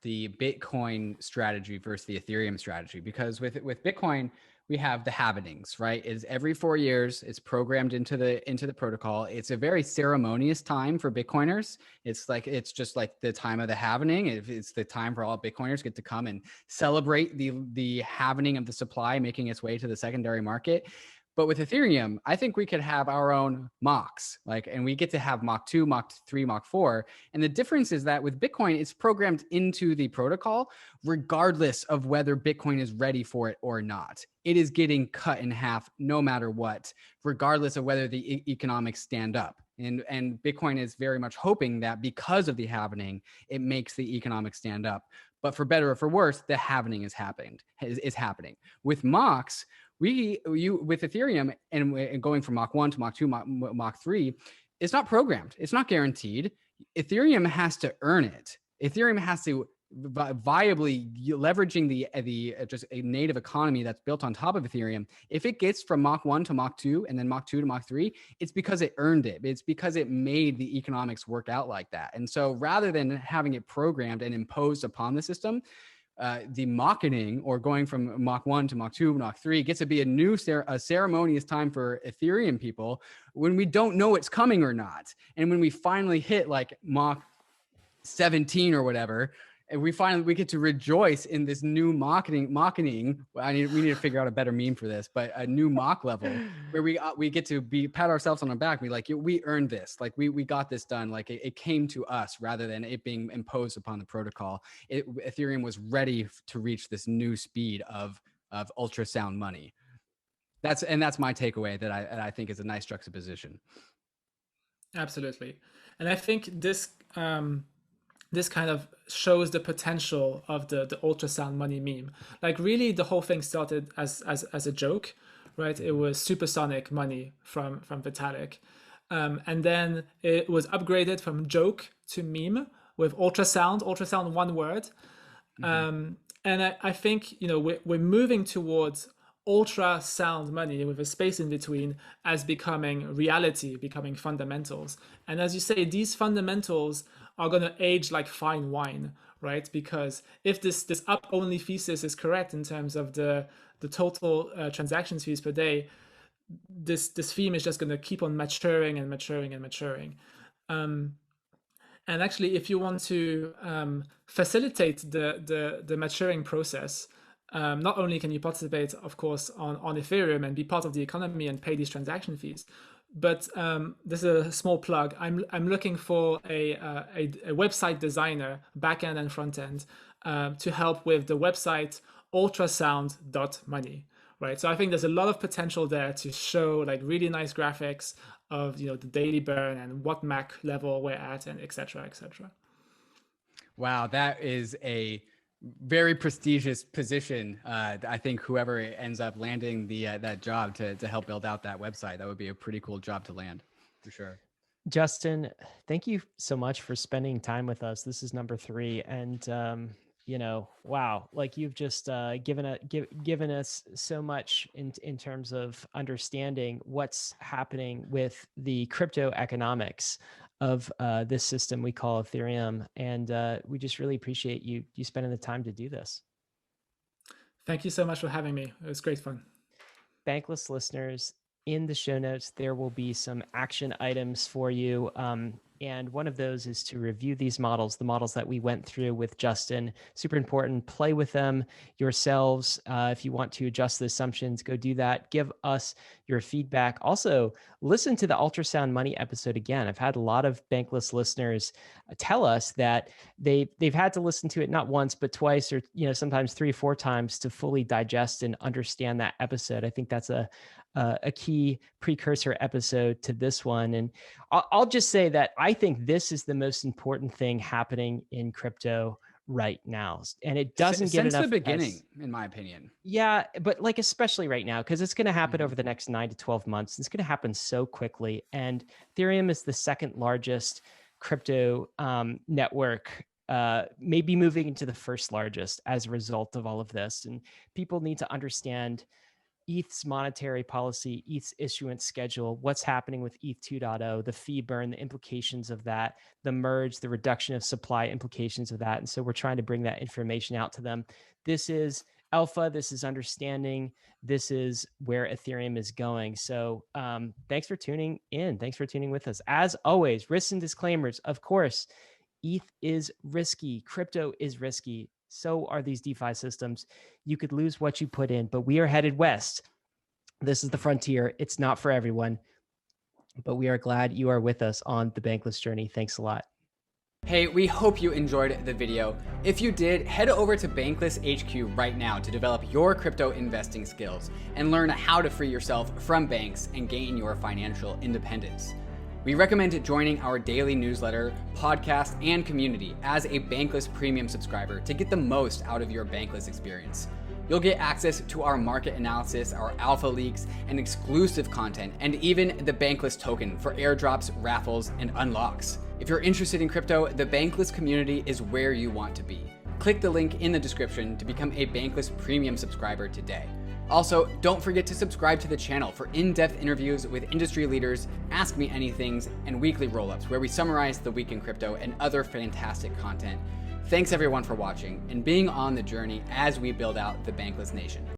B: the Bitcoin strategy versus the Ethereum strategy. Because with Bitcoin, we have the halvenings, right? Is every 4 years, it's programmed into the protocol. It's a very ceremonious time for Bitcoiners. It's just like the time of the halvening. It's the time for all Bitcoiners get to come and celebrate the halvening of the supply making its way to the secondary market. But with Ethereum, I think we could have our own Machs, and we get to have Mach 2, Mach 3, Mach 4. And the difference is that with Bitcoin, it's programmed into the protocol, regardless of whether Bitcoin is ready for it or not. It is getting cut in half no matter what, regardless of whether the economics stand up. And Bitcoin is very much hoping that because of the halvening, it makes the economics stand up. But for better or for worse, the halvening is happening. With Machs, with Ethereum and going from Mach 1 to Mach 2, Mach 3, it's not programmed. It's not guaranteed. Ethereum has to earn it. Ethereum has to viably leveraging the just a native economy that's built on top of Ethereum, if it gets from Mach 1 to Mach 2 and then Mach 2 to Mach 3, it's because it earned it. It's because it made the economics work out like that. And so rather than having it programmed and imposed upon the system, the Machining, or going from Mach 1 to Mach 2, Mach 3, gets to be a ceremonious time for Ethereum people when we don't know it's coming or not. And when we finally hit like Mach 17 or whatever, and we get to rejoice in this new Machining. We need to figure out a better meme for this, but a new Mach level where we get to pat ourselves on the back. We like, we earned this. Like we got this done. Like it came to us rather than it being imposed upon the protocol. Ethereum was ready to reach this new speed of ultrasound money. That's my takeaway that I think is a nice juxtaposition.
C: Absolutely. And I think this kind of shows the potential of the ultrasound money meme. Like really the whole thing started as a joke, right? It was supersonic money from Vitalik. And then it was upgraded from joke to meme with ultrasound, one word. And I think, we're moving towards ultrasound money with a space in between as becoming reality, becoming fundamentals. And as you say, these fundamentals are going to age like fine wine, right? Because if this up only thesis is correct in terms of the total transactions fees per day, this theme is just going to keep on maturing and maturing and maturing. And actually, if you want to facilitate the maturing process, not only can you participate, of course, on Ethereum and be part of the economy and pay these transaction fees, but this is a small plug. I'm looking for a website designer, backend and front end, to help with the website ultrasound.money, right? So I think there's a lot of potential there to show like really nice graphics of the daily burn and what Mach level we're at, and et cetera, et cetera.
B: Wow, that is a very prestigious position. I think whoever ends up landing that job to help build out that website, that would be a pretty cool job to land for sure.
A: Justin, thank you so much for spending time with us. This is number 3. And, wow, like you've just given us so much in terms of understanding what's happening with the crypto economics of this system we call Ethereum. And we just really appreciate you spending the time to do this.
C: Thank you so much for having me. It was great fun.
A: Bankless listeners, in the show notes, there will be some action items for you. And one of those is to review these models, the models that we went through with Justin. Super important. Play with them yourselves. If you want to adjust the assumptions, go do that. Give us your feedback. Also, listen to the Ultrasound Money episode again. I've had a lot of Bankless listeners tell us that they've had to listen to it not once, but twice, or sometimes 3 or 4 times to fully digest and understand that episode. I think that's a key precursor episode to this one. And I'll just say that I think this is the most important thing happening in crypto right now. And it doesn't get enough
B: since the beginning, in my opinion.
A: Yeah, but like especially right now, because it's going to happen over the next 9 to 12 months. It's going to happen so quickly. And Ethereum is the second largest crypto network, maybe moving into the first largest as a result of all of this. And people need to understand ETH's monetary policy, ETH's issuance schedule, what's happening with ETH 2.0, the fee burn, the implications of that, the merge, the reduction of supply implications of that. And so we're trying to bring that information out to them. This is alpha, this is understanding, this is where Ethereum is going. So thanks for tuning in. Thanks for tuning with us. As always, risks and disclaimers. Of course, ETH is risky. Crypto is risky. So are these DeFi systems. You could lose what you put in, but we are headed west. This is the frontier. It's not for everyone, but we are glad you are with us on the Bankless journey. Thanks a lot.
B: Hey, we hope you enjoyed the video. If you did, head over to Bankless HQ right now to develop your crypto investing skills and learn how to free yourself from banks and gain your financial independence. We recommend joining our daily newsletter, podcast, and community as a Bankless Premium subscriber to get the most out of your Bankless experience. You'll get access to our market analysis, our alpha leaks, and exclusive content, and even the Bankless token for airdrops, raffles, and unlocks. If you're interested in crypto, the Bankless community is where you want to be. Click the link in the description to become a Bankless Premium subscriber today. Also, don't forget to subscribe to the channel for in-depth interviews with industry leaders, Ask Me Anythings, and weekly roll-ups where we summarize the week in crypto and other fantastic content. Thanks everyone for watching and being on the journey as we build out the Bankless Nation.